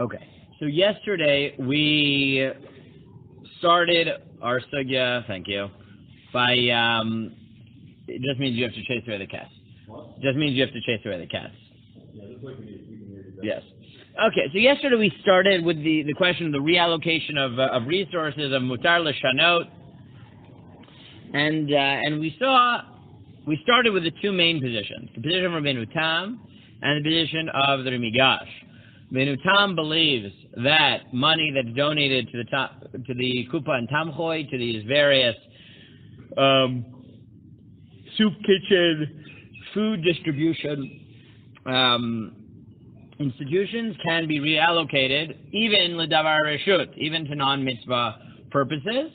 Okay, so yesterday we started our sugya, thank you, by, it just means you have to chase away the cats. What? Just means you have to chase away the cats. Yeah, this way we can hear you better. Yes. Okay, so yesterday we started with the question of the reallocation of resources, of mutar l'shanot, and we started with the two main positions, the position of Rabbeinu Tam and the position of the Rimigash. Rabbeinu Tam believes that money that's donated to the Kupa and Tamchoy, to these various soup kitchen, food distribution institutions can be reallocated, even l'davar reshut, even to non-mitzvah purposes.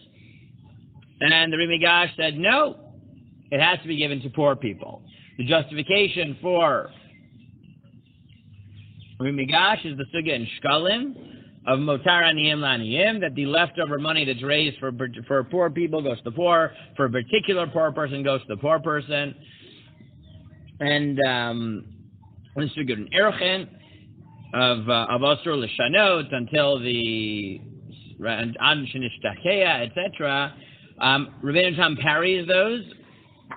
And the Rimigash said, no, it has to be given to poor people. The justification for Rimigash is the sugya in Shkalim of motar aniyim laniyim, that the leftover money that's raised for poor people goes to the poor, for a particular poor person goes to the poor person. And this sugya in Erchen of Asur l'shanot until the Ad Shenishtachea, etc. Rabbeinu Tam parries those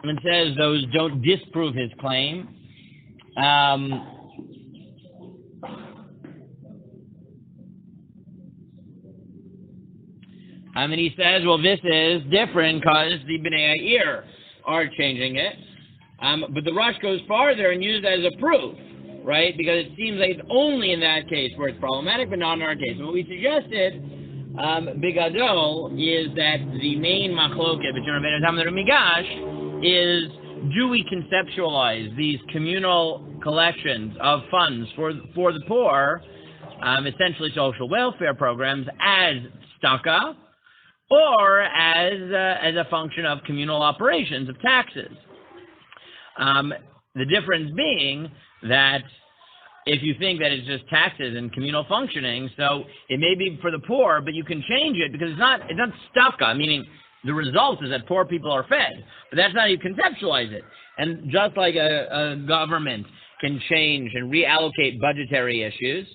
and says those don't disprove his claim. And he says, well, this is different because the Bnei Ha'ir are changing it. But the Rosh goes farther and uses it as a proof, right? Because it seems like it's only in that case where it's problematic, but not in our case. And what we suggested, Bigadol, is that the main machloket between Rabbeinu Tam and the Rimigash is, do we conceptualize these communal collections of funds for the poor, essentially social welfare programs, as tzedakah, or as a function of communal operations, of taxes? The difference being that if you think that it's just taxes and communal functioning, so it may be for the poor, but you can change it because it's not tzedakah, meaning the result is that poor people are fed. But that's not how you conceptualize it. And just like a government can change and reallocate budgetary issues,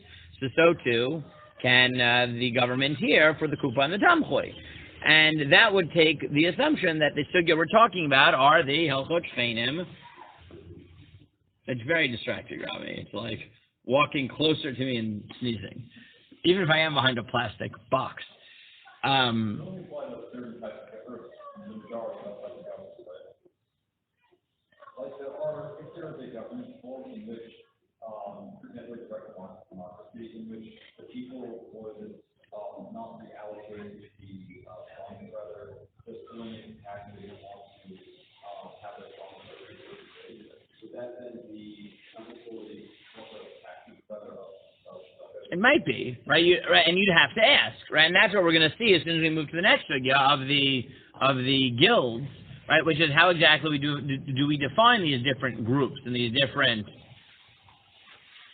so too can the government here for the Kupa and the Tamchoy. And that would take the assumption that the sugya we're talking about are the Hilchot Shfeinim. It's very distracting, Rami. It's like walking closer to me and sneezing, even if I am behind a plastic box. Like there are, if there is a government form in which, for example, it's recognized democracy, in which the people would not be allocated the funds, rather just eliminate taxes and want to have their funds raised. Would that then be necessarily taxes rather of it might be, right? And you'd have to ask, right? And that's what we're going to see as soon as we move to the next sugya of the guilds, right? Which is how exactly do we define these different groups and these different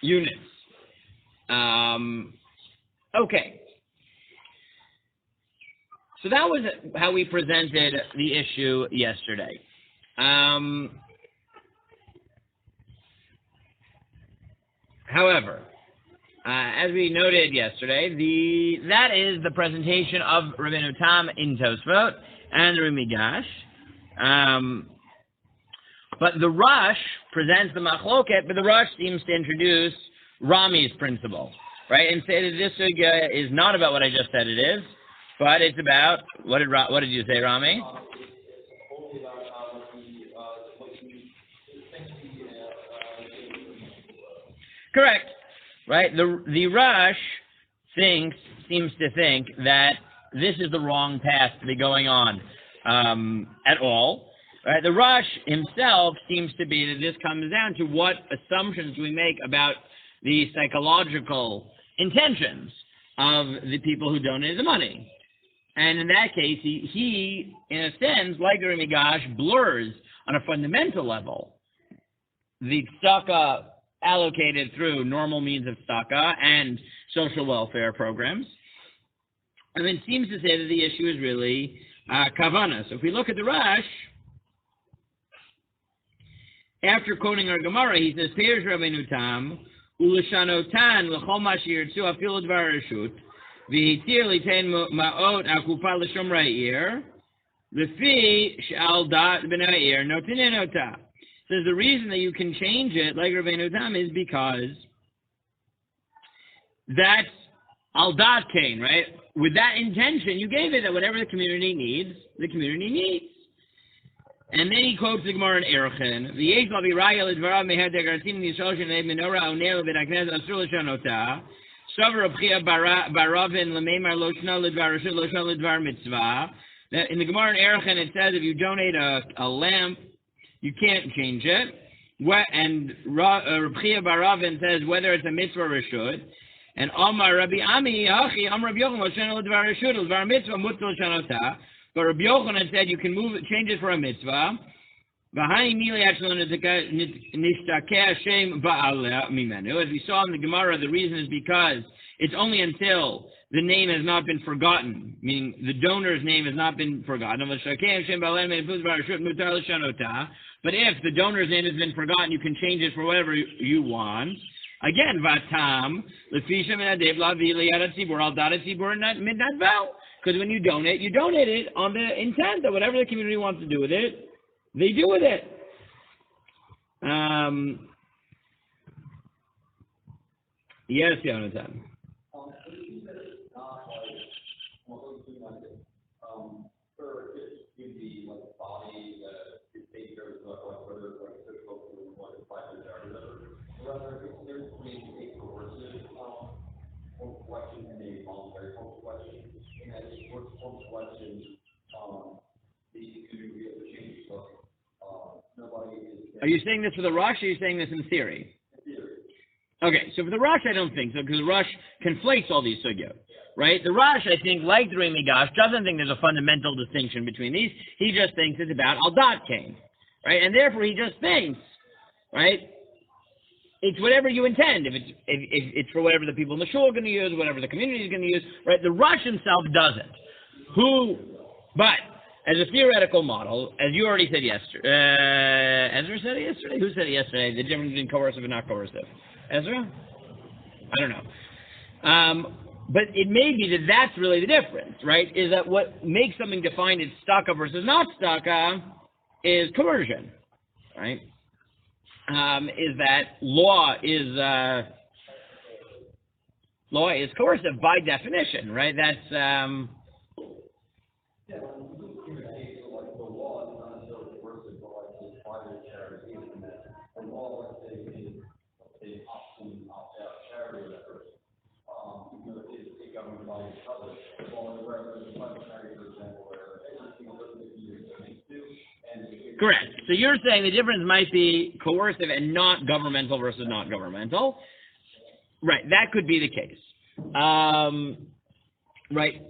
units? Okay. So that was how we presented the issue yesterday. However, as we noted yesterday, that is the presentation of Rabbeinu Tam in Tosfot and the Rimigash. But the Rosh presents the machloket, but the Rosh seems to introduce Rami's principle, right? And say that this sugya is not about what I just said it is, but it's about, what did you say, Rami? Correct, right? The Rosh seems to think that this is the wrong path to be going on at all. Right? The Rosh himself seems to be that this comes down to what assumptions we make about the psychological intentions of the people who donated the money. And in that case, he in a sense, like the Rimigash, blurs on a fundamental level the tzedakah allocated through normal means of tzedakah and social welfare programs. And it seems to say that the issue is really kavana. So if we look at the Rosh, after quoting our Gemara, he says, Peirush Rabbeinu Tam, Uleshanotan l'chol ma sheyirtzu afilu dvar reshut, v'hitir litain ma'ot akufa l'shomrei ir, l'fi she'al dat b'nei ir notinei nota. Says the reason that you can change it, like Rabbeinu Tam, is because that's al dat kain, right? With that intention, you gave it that whatever the community needs, the community needs. And then he quotes the Gemara in Erchin, "V'yesh la v'raya l'dvarav mehed degartim yisrael shenei menorah u'ner l'bedaknez asur l'shanota, shavar abchia baravin l'meimar lo shna l'dvar reshut lo shna l'dvar mitzvah." In the Gemara in Erchin, it says if you donate a lamp, you can't change it. And Rabchia Baravin says whether it's a mitzvah or reshut. And Amar Rabbi Ami Hachi Amar Rabbi Yochanan Shana l'dvar reshut l'dvar mitzvah mutzal shanota. But Rabbi Yochanan said you can move it, change it for a mitzvah. As we saw in the Gemara, the reason is because it's only until the name has not been forgotten, meaning the donor's name has not been forgotten. But if the donor's name has been forgotten, you can change it for whatever you want. Again, vatam because when you donate it on the intent that whatever the community wants to do with it, they do with it. Yes, Jonathan. Are you saying this for the Rush, or are you saying this in theory? Okay, so for the Rush, I don't think so, because the Rush conflates all these sugyot, right? The Rush, I think, like the Rei Migash, doesn't think there's a fundamental distinction between these. He just thinks it's about al-dat kain, right? And therefore, he just thinks, right, it's whatever you intend. If it's for whatever the people in the shul are going to use, whatever the community is going to use, right? The Rush himself doesn't. But as a theoretical model, as you already said yesterday, Ezra said it yesterday? Who said it yesterday? The difference between coercive and not coercive? Ezra? I don't know. But it may be that that's really the difference, right? Is that what makes something defined as staka versus not staka is coercion, right? Is that law is coercive by definition, right? That's correct. So you're saying the difference might be coercive and not governmental versus not governmental. Right, that could be the case. Right.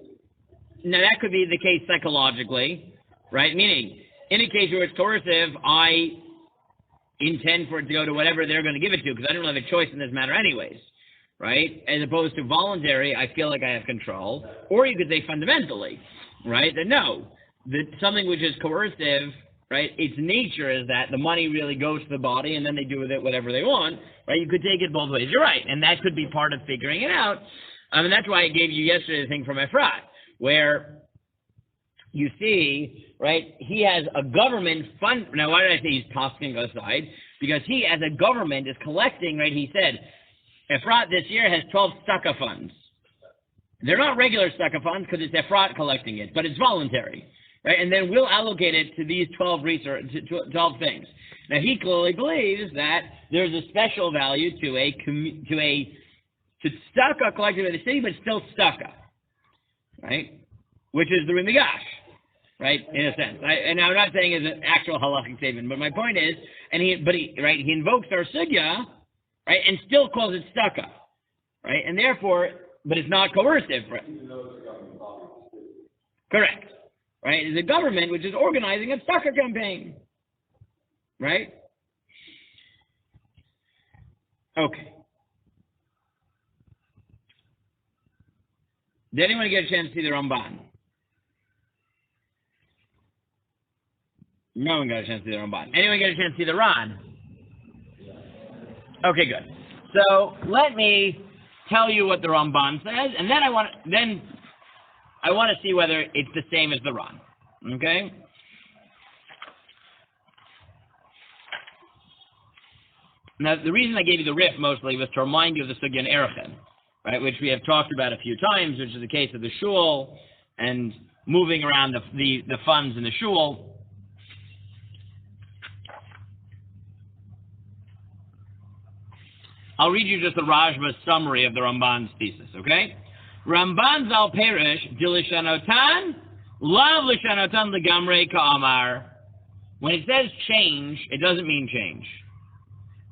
Now that could be the case psychologically, right? Meaning, in a case where it's coercive, I intend for it to go to whatever they're going to give it to because I don't have a choice in this matter anyways, right? As opposed to voluntary, I feel like I have control. Or you could say fundamentally, right? That no, that something which is coercive, right, its nature is that the money really goes to the body and then they do with it whatever they want, right? You could take it both ways. You're right. And that could be part of figuring it out. And that's why I gave you yesterday the thing from Efrat, where you see, right, he has a government fund. Now, why did I say he's tossing aside? Because he, as a government, is collecting, right? He said, Efrat this year has 12 staka funds. They're not regular staka funds because it's Efrat collecting it, but it's voluntary, right? And then we'll allocate it to these 12 things. Now, he clearly believes that there's a special value to staka collected by the city, but still staka, right? Which is the Rimigash, right? In a sense. And I'm not saying it's an actual halachic statement, but my point is, he invokes our sugya, right, and still calls it staka, right? And therefore, but it's not coercive, right? Correct, right? It's a government which is organizing a staka campaign, right? Okay. Did anyone get a chance to see the Ramban? No one got a chance to see the Ramban. Anyone get a chance to see the Ran? Okay, good. So let me tell you what the Ramban says, and then I want to see whether it's the same as the Ran. Okay? Now, the reason I gave you the riff mostly was to remind you of the Sugya and Erechim, right, which we have talked about a few times, which is the case of the shul and moving around the funds in the shul. I'll read you just the Rajba's summary of the Ramban's thesis, okay? Ramban zal perish dilishanotan lav lishanotan legamrei ka'amar. When it says change, it doesn't mean change.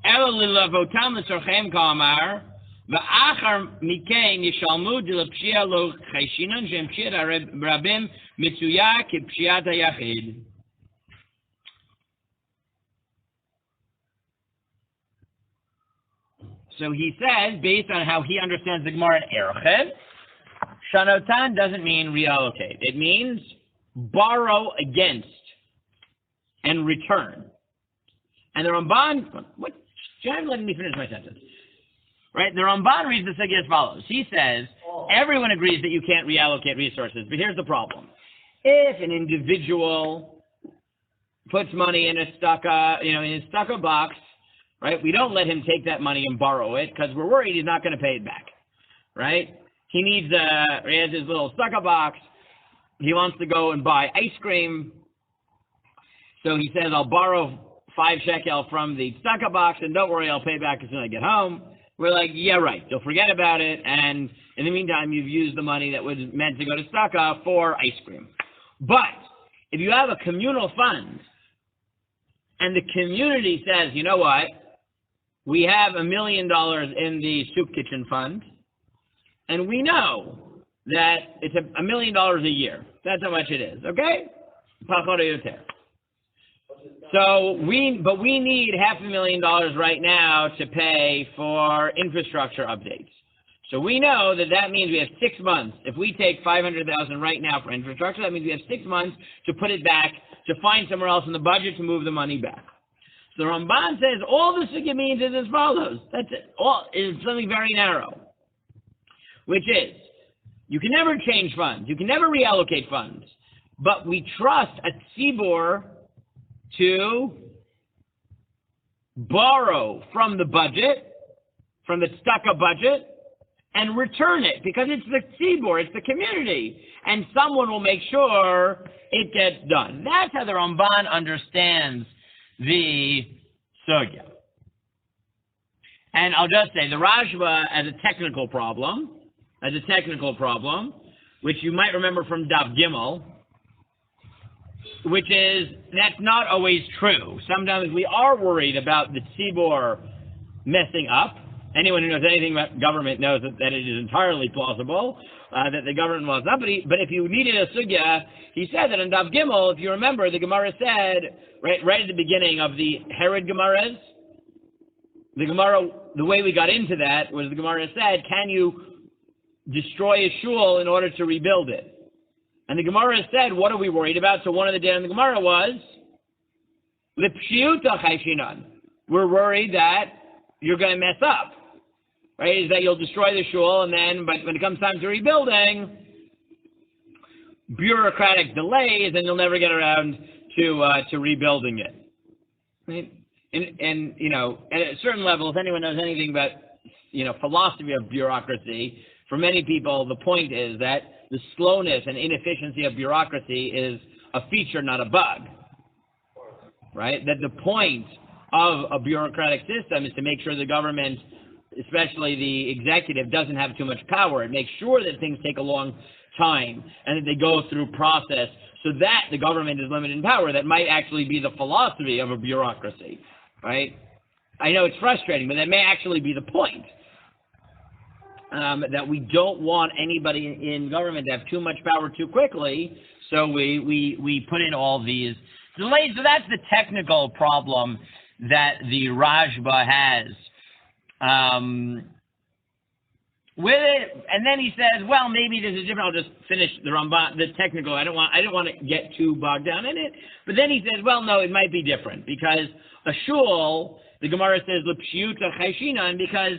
Ela lilavotam l'sorchem ka'amar va'achar mikein yishalmu dilapshia lo chayshinon shem pshiat rabim mitzuya kipshiat hayachid. So he says, based on how he understands the Gemara in Erechim, shanotan doesn't mean reallocate. It means borrow against and return. And the Ramban, what? John, let me finish my sentence. Right? The Ramban reads the sugya as follows. He says, everyone agrees that you can't reallocate resources, but here's the problem. If an individual puts money in a stucco box, right? We don't let him take that money and borrow it because we're worried he's not going to pay it back, right? He needs he has his little stucco box. He wants to go and buy ice cream. So he says, I'll borrow 5 shekel from the stucco box and don't worry, I'll pay back as soon as I get home. We're like, yeah, right. You'll forget about it. And in the meantime, you've used the money that was meant to go to stucco for ice cream. But if you have a communal fund and the community says, you know what? We have $1 million in the soup kitchen fund, and we know that it's $1 million a year. That's how much it is, okay? So we need $500,000 right now to pay for infrastructure updates. So we know that means we have 6 months. If we take $500,000 right now for infrastructure, that means we have 6 months to put it back, to find somewhere else in the budget to move the money back. So the Ramban says all the sugya means is as follows. That's it. All is something very narrow, which is you can never change funds, you can never reallocate funds, but we trust a tzibur to borrow from the budget, from the stucco budget, and return it because it's the tzibur, it's the community, and someone will make sure it gets done. That's how the Ramban understands the sugya. And I'll just say, the Rashba as a technical problem, which you might remember from Daf Gimel, which is, that's not always true. Sometimes we are worried about the tzibur messing up. Anyone who knows anything about government knows that it is entirely plausible that the government was up. But if you needed a sugya, he said that in Daf Gimel, if you remember, the Gemara said, right at the beginning of the Herod Gemaras, the Gemara, the way we got into that was the Gemara said, can you destroy a shul in order to rebuild it? And the Gemara said, what are we worried about? So one of the days in the Gemara was, Lipshiuta chayshinan. We're worried that you're going to mess up. Right? Is that you'll destroy the shul, but when it comes time to rebuilding, bureaucratic delays, and you'll never get around to rebuilding it. Right? And at a certain level, if anyone knows anything about philosophy of bureaucracy, for many people, the point is that the slowness and inefficiency of bureaucracy is a feature, not a bug. Right? That the point of a bureaucratic system is to make sure the government, especially the executive, doesn't have too much power. It makes sure that things take a long time and that they go through process so that the government is limited in power. That might actually be the philosophy of a bureaucracy, right? I know it's frustrating, but that may actually be the point. That we don't want anybody in government to have too much power too quickly, so we put in all these delays. So that's the technical problem that the Rashba has with it, and then he says, well, maybe this is different. I'll just finish the Ramban, the technical. I didn't want to get too bogged down in it. But then he says, well, no, it might be different because a shul, the Gemara says, l'pshiuta chayshinan, because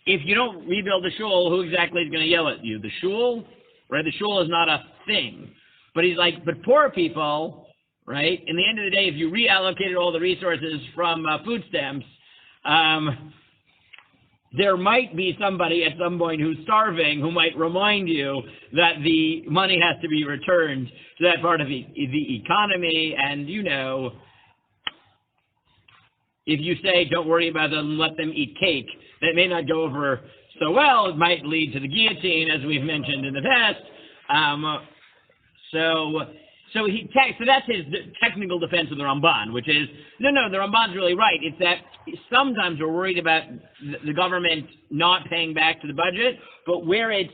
if you don't rebuild the shul, who exactly is going to yell at you? The shul, right? The shul is not a thing. But he's like, but poor people, right? In the end of the day, if you reallocated all the resources from food stamps, there might be somebody at some point who's starving who might remind you that the money has to be returned to that part of the economy. And, you know, if you say, don't worry about them, let them eat cake, that may not go over so well. It might lead to the guillotine, as we've mentioned in the past. So that's his technical defense of the Ramban, which is, no, the Ramban's really right. It's that sometimes we're worried about the government not paying back to the budget, but where it's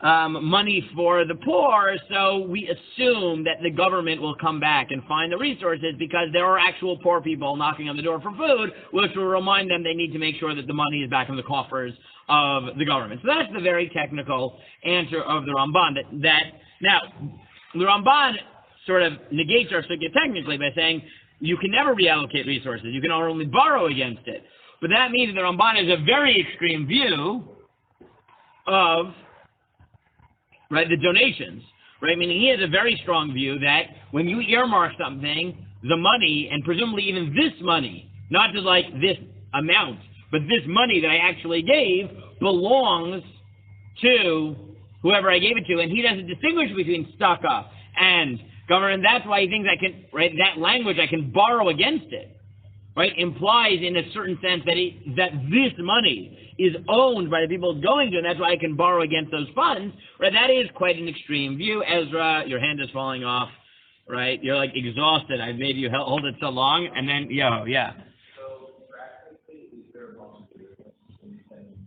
money for the poor, so we assume that the government will come back and find the resources because there are actual poor people knocking on the door for food, which will remind them they need to make sure that the money is back in the coffers of the government. So that's the very technical answer of the Ramban. Now, the Ramban sort of negates our sugya technically by saying you can never reallocate resources. You can only borrow against it. But that means the Ramban has a very extreme view of, right, the donations, right? Meaning he has a very strong view that when you earmark something, the money, and presumably even this money, not just like this amount, but this money that I actually gave belongs to whoever I gave it to, and he doesn't distinguish between staka and government. That's why he thinks I can, right, that language I can borrow against it, right, implies in a certain sense that this money is owned by the people going to, and that's why I can borrow against those funds, right? That is quite an extreme view. Ezra, your hand is falling off, right? You're like exhausted. I've made you hold it so long, and then, yeah. So practically, is there a bunch of difference when you can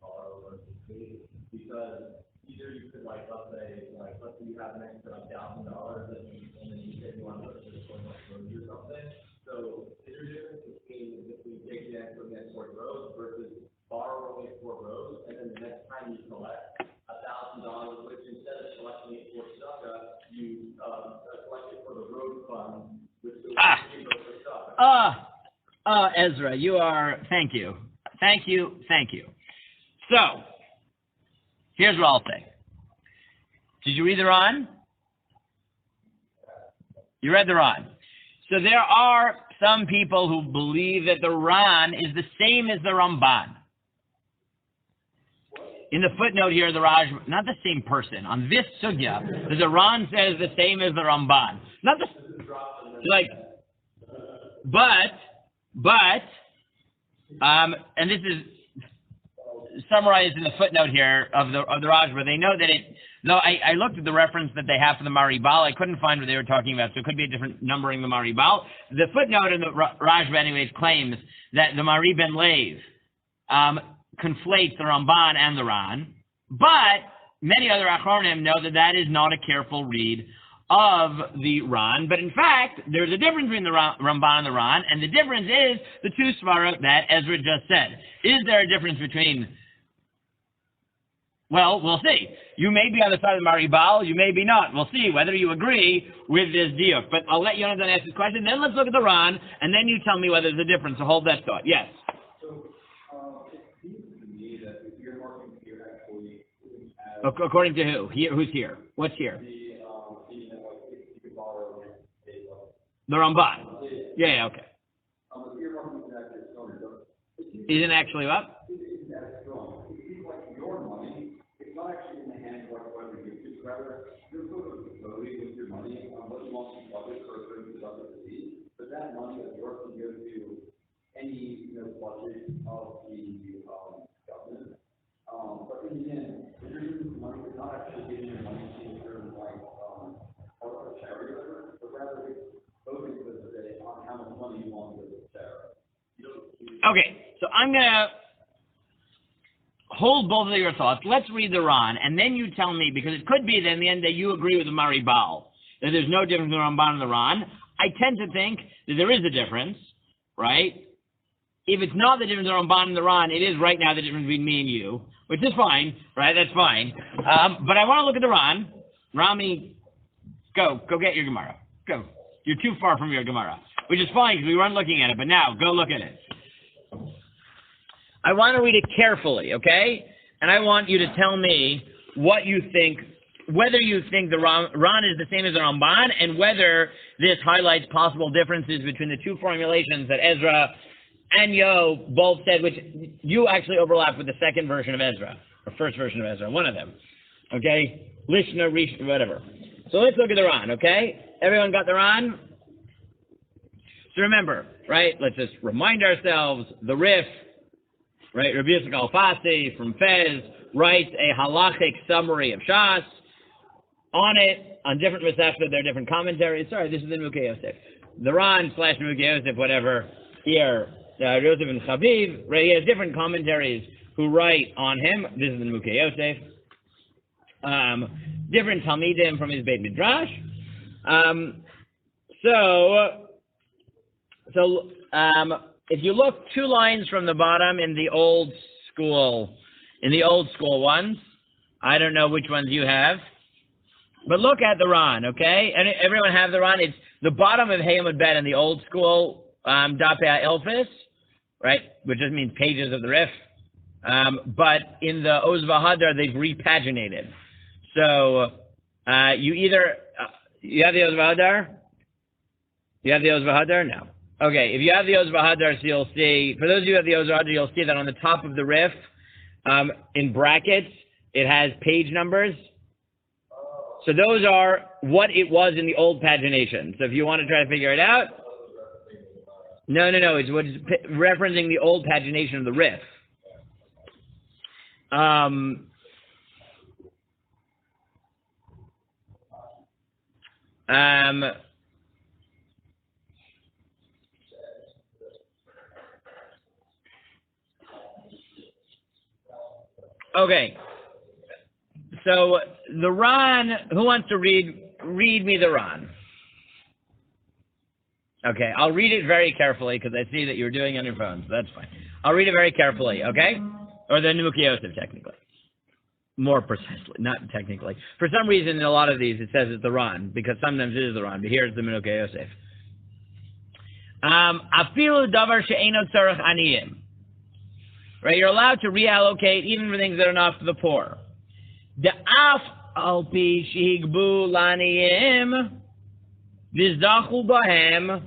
borrow versus pay? Because either you could, let's say you have an extra $1,000 and then you say you want to put it towards roads or something. So is there a difference between if we take the extra toward roads versus borrowing it for roads, and then the next time you collect $1,000, which instead of collecting it for sucker, you collect it for the road fund, which will be for sucker. Ezra, thank you. So, here's what I'll say. Did you read the Ran? You read the Ran. So there are some people who believe that the Ran is the same as the Ramban. In the footnote here, the Raj, not the same person. On this sugya, the Ran says the same as the Ramban. Not the, and this is summarized in the footnote here of the Raj, where they know that it. No, I looked at the reference that they have for the Maribal. I couldn't find what they were talking about, so it could be a different numbering the Maribal. The footnote in the Rajba, anyways, claims that the Mari Ben Lev conflates the Ramban and the Ran, but many other Achronim know that is not a careful read of the Ran. But in fact, there's a difference between the Ramban and the Ran, and the difference is the two svara that Ezra just said. Is there a difference between? Well, we'll see. You may be on the side of the Maribal, you may be not. We'll see whether you agree with this diuk. But I'll let Yonatan ask this question, then let's look at the Ran, and then you tell me whether there's a difference. So hold that thought. Yes? So, it seems to me that if you're marking here actually according to who? Who's here? What's here? The Ramban. Yeah, okay. Isn't actually what? But that money is yours to go to any budget of the government. But in the end, if you're using money, you're not actually giving your money to a certain part of charity, but rather it's voting for the day on how much money you want to give to charity. Okay, so I'm gonna hold both of your thoughts. Let's read the Ran, and then you tell me, because it could be that in the end that you agree with the Maribal, that there's no difference in the Ramban and the Ran. I tend to think that there is a difference, right? if it's not the difference between the Ramban and the Ran, it is right now the difference between me and you, which is fine, right? That's fine. But I want to look at the Ran. Rami, go get your Gemara. Go. You're too far from your Gemara, which is fine because we weren't looking at it, but now go look at it. I want to read it carefully, okay? And I want you to tell me what you think, whether you think the Ran is the same as the Ramban, and whether this highlights possible differences between the two formulations that Ezra and Yo both said, which you actually overlap with the second version of Ezra, or first version of Ezra, one of them, okay? Lishna, Rishna, whatever. So let's look at the Ran, okay? Everyone got the Ran? So remember, right, let's just remind ourselves, the Rif, right, Rabbi Yitzchak Alfasi from Fez writes a halachic summary of Shas. On it, on different Masechta, there are different commentaries. Sorry, this is the Nukei Yosef. The Ran / Nukei Yosef, whatever, here, Yosef and Chaviv, right, he has different commentaries who write on him. This is the Nukei Yosef. Different Talmidim from his Beit Midrash. If you look 2 lines from the bottom in the old school ones, I don't know which ones you have, but look at the Ran, okay? And everyone have the Ran. It's the bottom of Hayamud Bet in the old school Dapei Ilfis, right? Which just means pages of the Rif. But in the Oz V'Hadar, they've repaginated. So you either you have the Oz V'Hadar? You have the Oz V'Hadar? No. Okay, if you have the Oz V'Hadar, so you'll see, for those of you who have the Oz V'Hadar, you'll see that on the top of the Rif, in brackets, it has page numbers. So those are what it was in the old pagination. So if you want to try to figure it out, no, it's what's referencing the old pagination of the Rif. Okay. So the Ran, who wants to read me the Ran? Okay, I'll read it very carefully because I see that you're doing it on your phones. So that's fine. I'll read it very carefully, okay? Or the Nukei Yosef, technically. More precisely, not technically. For some reason, in a lot of these, it says it's the Ran, because sometimes it is the Ran, but here it's the Nukei Yosef. Afilu davar she'eno tzarech aniyim. Right, you're allowed to reallocate even for things that are not for the poor. De'af al pi shehigbu laniyim v'zachu bahem.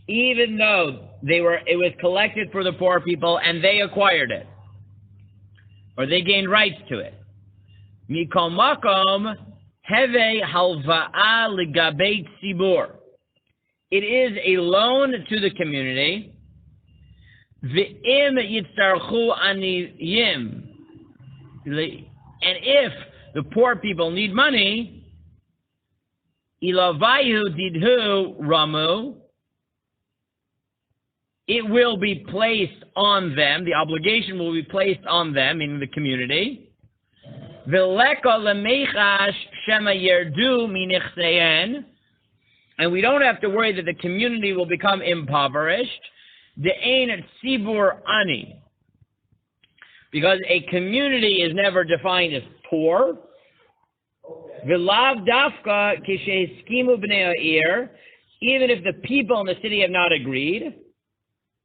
Even though it was collected for the poor people and they acquired it, or they gained rights to it. Mikol makom heve halva'a ligabei tzibur. It is a loan to the community. V'im yitzarchu aniyim. And if the poor people need money, ilavayu didhu ramu, it will be placed on them, the obligation will be placed on them, meaning the community. V'leka lemechash shema yerdu minichseyen, and we don't have to worry that the community will become impoverished. De'ein tzibur ani, because a community is never defined as poor. V'lav dafka kisheskimu b'nei ha'ir, even if the people in the city have not agreed.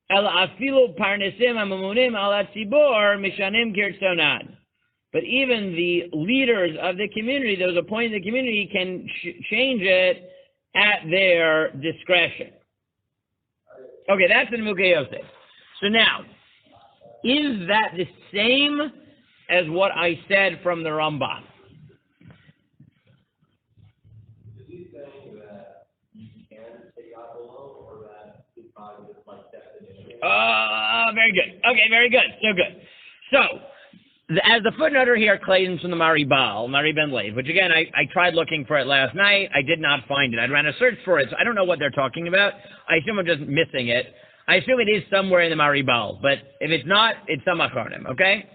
El afilu parnesim ha'mamunim al hatzibur mishanim kirtzonan. But even the leaders of the community, those appointed in the community, can change it at their discretion. Okay, that's the Nukei Yosef. So now, is that the same as what I said from the Ramban? Is he saying that you can take out a loan, or that it's not just like definition? Very good. Okay, very good. So good. So, as the footnoter here claims from the Mari Ben Lev, which again, I tried looking for it last night. I did not find it. I ran a search for it, so I don't know what they're talking about. I assume I'm just missing it. I assume it is somewhere in the Mari Baal, but if it's not, it's some Achronim, okay?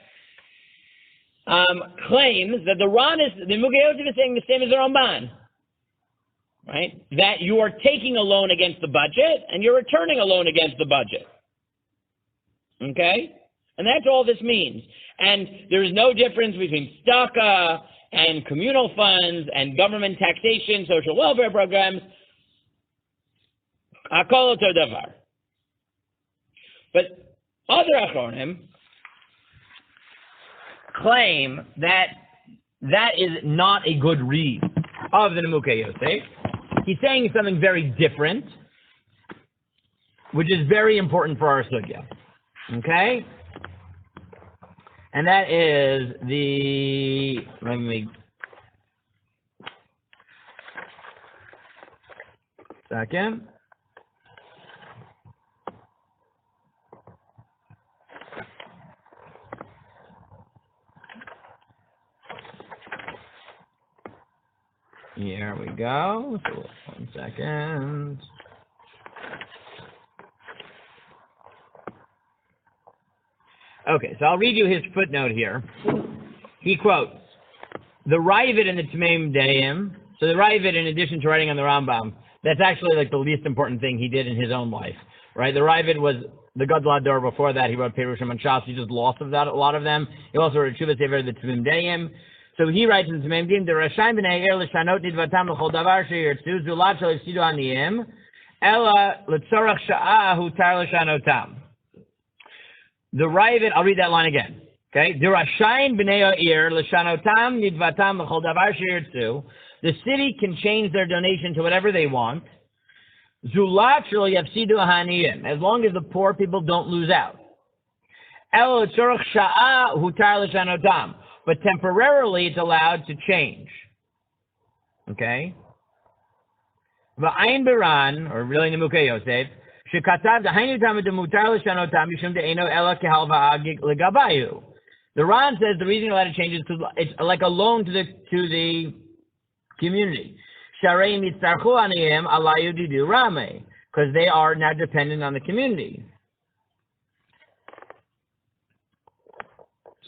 Claims that the Nukei Yosef is saying the same as the Ramban, right? That you are taking a loan against the budget and you're returning a loan against the budget. Okay? And that's all this means. And there's no difference between tzedakah and communal funds and government taxation, social welfare programs. Hakol oto davar. But other achronim claim that that is not a good read of the Nemukei Yosef. He's saying something very different, which is very important for our sugya. Okay? And that is let me second. Here we go. So 1 second. Okay, so I'll read you his footnote here. He quotes the Ravid and the Tmeim Deim. So the Ravid, in addition to writing on the Rambam, that's actually like the least important thing he did in his own life, right? The Ravid was the Gadol Hador. Before that, he wrote Perushim and Shas. He just lost of that, a lot of them. He also wrote Shuvah Sefer, the Tmeim Deim. So he writes in the Tmeim Deim, the Rashayim b'nei Eir l'shanot nidvatam l'chol davar sheyirtzu zulat shel yifsidu aniyim ela l'tzorach sha'ah hutar l'shanotam. The Ravid, I'll read that line again. Okay? The Rashayim b'nei Eir l'shanotam nidvatam l'chol davar sheyirtzu. The city can change their donation to whatever they want. Zulat shel yifsidu aniyim, as long as the poor people don't lose out. Ela l'tzorach sha'ah hutar l'shanotam. But temporarily, it's allowed to change. Okay? V'ayin Biran, or really Nemukei Yosef, shekatav d'hainu tamid mutar l'shanotam mishum de'eno ela kehalva legabayu. The Ran says the reason you're allowed to change is it's like a loan to the community. Sharei mitzarchu aniyim alayu didu rame, because they are now dependent on the community.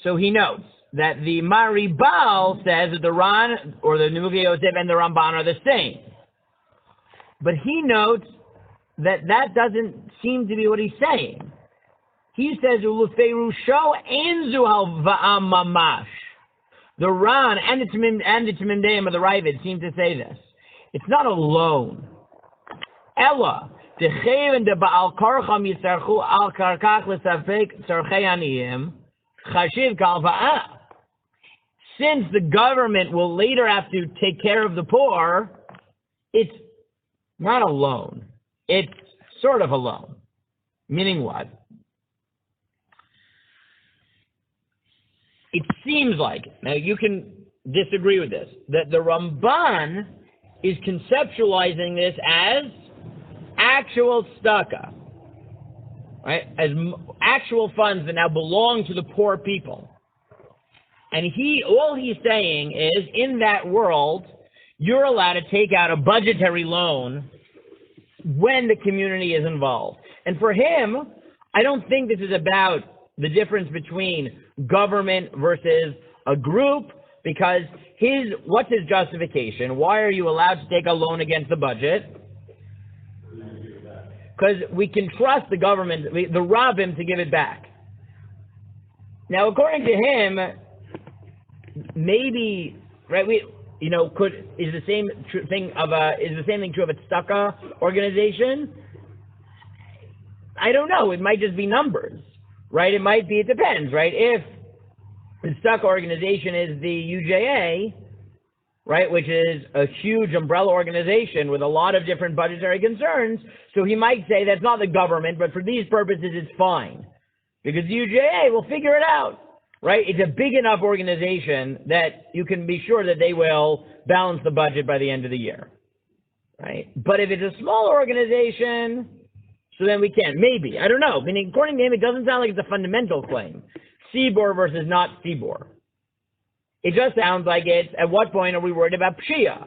So he notes that the Maribal says that the Ran, or the Nemukei Yosef, and the Ramban are the same. But he notes that that doesn't seem to be what he's saying. He says, Uluferusho enzu va'am mamash. The Ran and the Tmeim Deim of the Ravid seem to say this. It's not a loan. Ella, dechev and de ba'al karcham yisarchu al karkach l'safek tzarchei aniyim chashiv kal va'ah. Since the government will later have to take care of the poor, it's not a loan. It's sort of a loan. Meaning what? It seems like, now you can disagree with this, that the Ramban is conceptualizing this as actual tzedakah, right? As actual funds that now belong to the poor people. And all he's saying is, in that world, you're allowed to take out a budgetary loan when the community is involved. And for him, I don't think this is about the difference between government versus a group, because what's his justification? Why are you allowed to take a loan against the budget? Because we can trust the government, the Rabbim, to give it back. Now, according to him, maybe, right? Is the same thing true of a tzedakah organization? I don't know. It might just be numbers, right? It depends, right? If the tzedakah organization is the UJA, right, which is a huge umbrella organization with a lot of different budgetary concerns, so he might say that's not the government, but for these purposes it's fine, because the UJA will figure it out. Right? It's a big enough organization that you can be sure that they will balance the budget by the end of the year. Right? But if it's a small organization, so then we can't. Maybe. I don't know. I mean, according to him, it doesn't sound like it's a fundamental claim. Sibor versus not Sibor. It just sounds like it's, at what point are we worried about Pshia?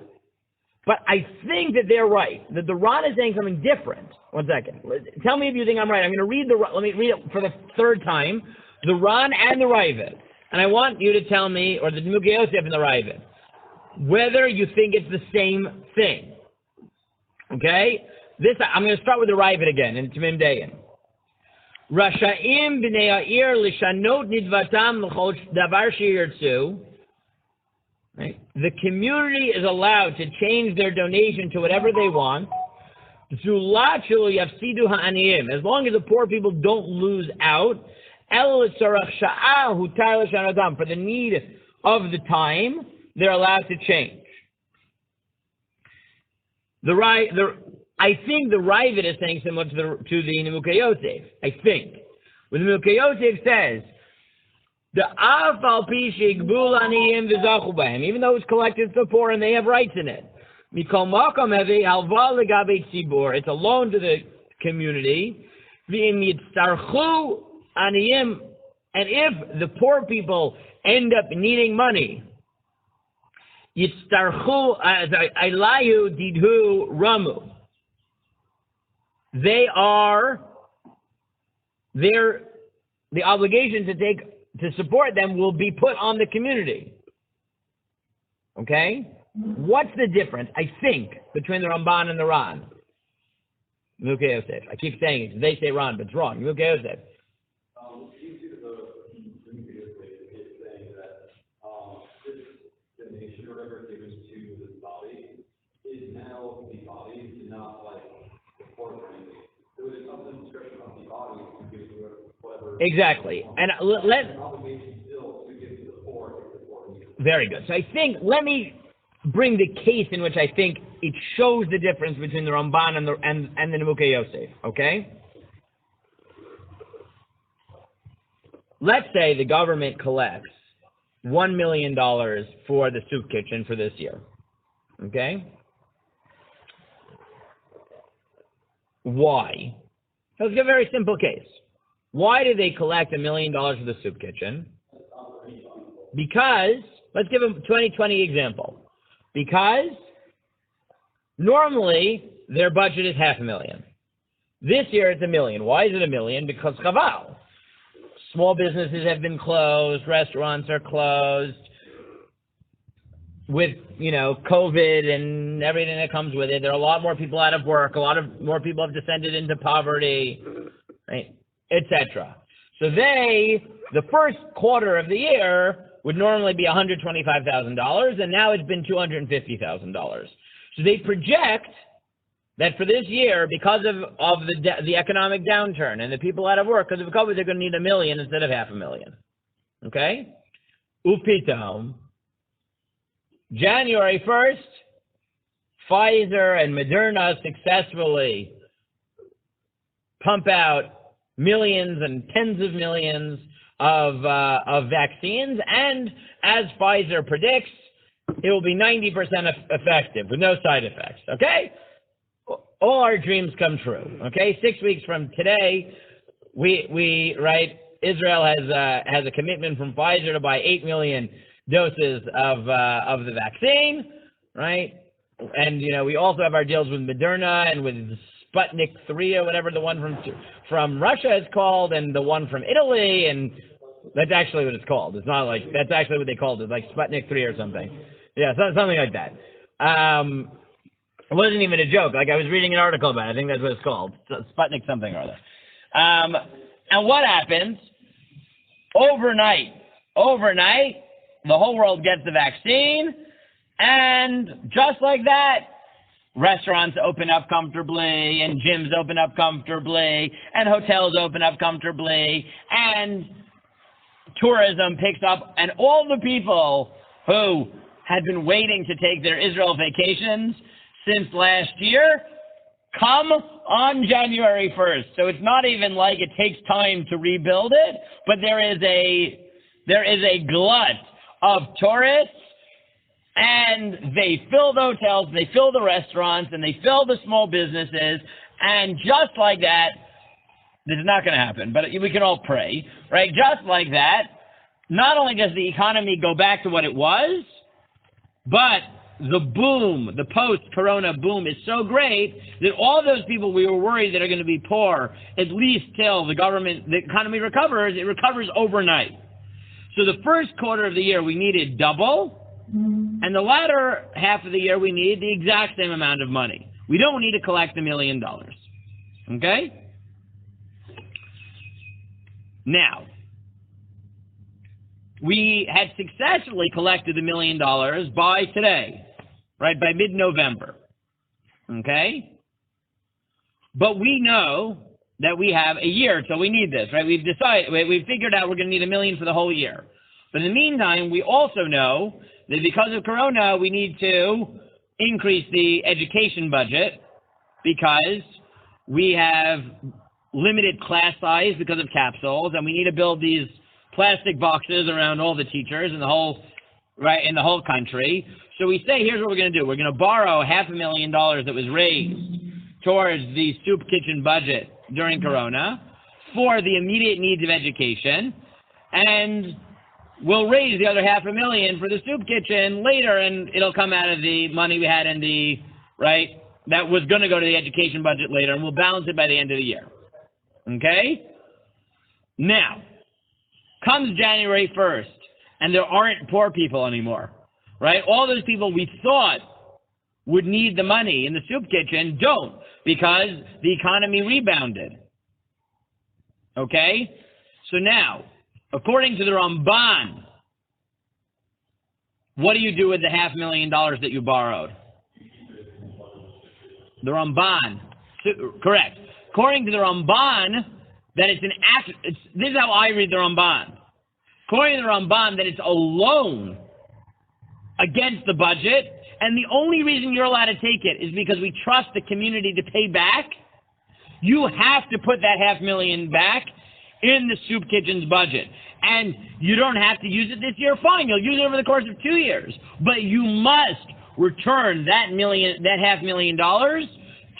But I think that they're right, that the Ran is saying something different. 1 second. Tell me if you think I'm right. I'm going to let me read it for the third time. The Ran and the Ravid. And I want you to tell me, or the Nemukei Yosef and the Ravid, whether you think it's the same thing. Okay? I'm going to start with the Ravid again in Tmeim Deim. Rasha'im b'nei ha'ir lishanot nidvatam l'chol davar sheyirtzu. Right? The community is allowed to change their donation to whatever they want. As long as the poor people don't lose out. For the need of the time, they're allowed to change. I think the Ravid is saying similar to the Nimukei Yosef. I think. When the Nimukei Yosef says, even though it's collected for the poor and they have rights in it. It's a loan to the community. And if the poor people end up needing money, the obligation to support them will be put on the community. Okay? What's the difference, I think, between the Ramban and the Ran? Nimukei Yosef. I keep saying it because they say Ran, but it's wrong. Nimukei Yosef. Each of the Nimukei Yosef is saying that this donation or whatever given to the body is now the body, not like the poor family. So there's something discretion on the body to give to whatever. Exactly. And let obligation still to give to the poor if the poor needs it. Very good. So I think, let me bring the case in which I think it shows the difference between the Ramban and the Nimukei Yosef, okay? Let's say the government collects $1 million for the soup kitchen for this year, okay? Why? Let's give a very simple case. Why did they collect $1 million for the soup kitchen? Because, let's give a 2020 example. Because normally their budget is $500,000. This year it's $1 million. Why is it $1 million? Because chaval. Small businesses have been closed. Restaurants are closed. With, COVID and everything that comes with it, there are a lot more people out of work. A lot of more people have descended into poverty, right, etc. So the first quarter of the year would normally be $125,000, and now it's been $250,000. So they project that for this year, because of the economic downturn and the people out of work, because of COVID, they're going to need $1 million instead of $500,000. Okay? Upitom, January 1st, Pfizer and Moderna successfully pump out millions and tens of millions of vaccines, and as Pfizer predicts, it will be 90% effective with no side effects. Okay, all our dreams come true. Okay, 6 weeks from today, Israel has a commitment from Pfizer to buy 8 million doses of the vaccine, right? And we also have our deals with Moderna and with Sputnik 3 or whatever the one from Russia is called, and the one from Italy, and that's actually what it's called. It's not like, that's actually what they called it, like Sputnik 3 or something. Yeah, something like that. It wasn't even a joke. Like, I was reading an article about it. I think that's what it's called. Sputnik something or other. And what happens? Overnight, the whole world gets the vaccine, and just like that, restaurants open up comfortably, and gyms open up comfortably, and hotels open up comfortably, and tourism picks up, and all the people who had been waiting to take their Israel vacations since last year come on January 1st. So it's not even like it takes time to rebuild it, but there is a glut of tourists, and they fill the hotels, they fill the restaurants, and they fill the small businesses, and just like that, this is not going to happen, but we can all pray, right? Just like that, not only does the economy go back to what it was, but the boom, the post-corona boom is so great that all those people we were worried that are going to be poor, at least till the economy recovers, it recovers overnight. So the first quarter of the year we needed double, and the latter half of the year we need the exact same amount of money. We don't need to collect $1 million. Okay? Now, we had successfully collected $1 million by today, right, by mid-November, okay? But we know that we have a year till we need this, right? We've figured out we're going to need $1 million for the whole year. But in the meantime, we also know that because of Corona, we need to increase the education budget because we have limited class size because of capsules, and we need to build these plastic boxes around all the teachers in the whole country. So we say, here's what we're going to do. We're going to borrow $500,000 that was raised towards the soup kitchen budget during Corona for the immediate needs of education, and we'll raise the other $500,000 for the soup kitchen later, and it'll come out of the money we had in the, right, that was going to go to the education budget later, and we'll balance it by the end of the year. Okay? Now, comes January 1st, and there aren't poor people anymore, right? All those people we thought would need the money in the soup kitchen don't, because the economy rebounded. Okay? So now, according to the Ramban, what do you do with the $500,000 that you borrowed? The Ramban, correct. According to the Ramban, that it's this is how I read the Ramban. According to the Ramban, that it's a loan against the budget, and the only reason you're allowed to take it is because we trust the community to pay back. You have to put that $500,000 back in the soup kitchen's budget. And you don't have to use it this year, fine, you'll use it over the course of 2 years. But you must return that $500,000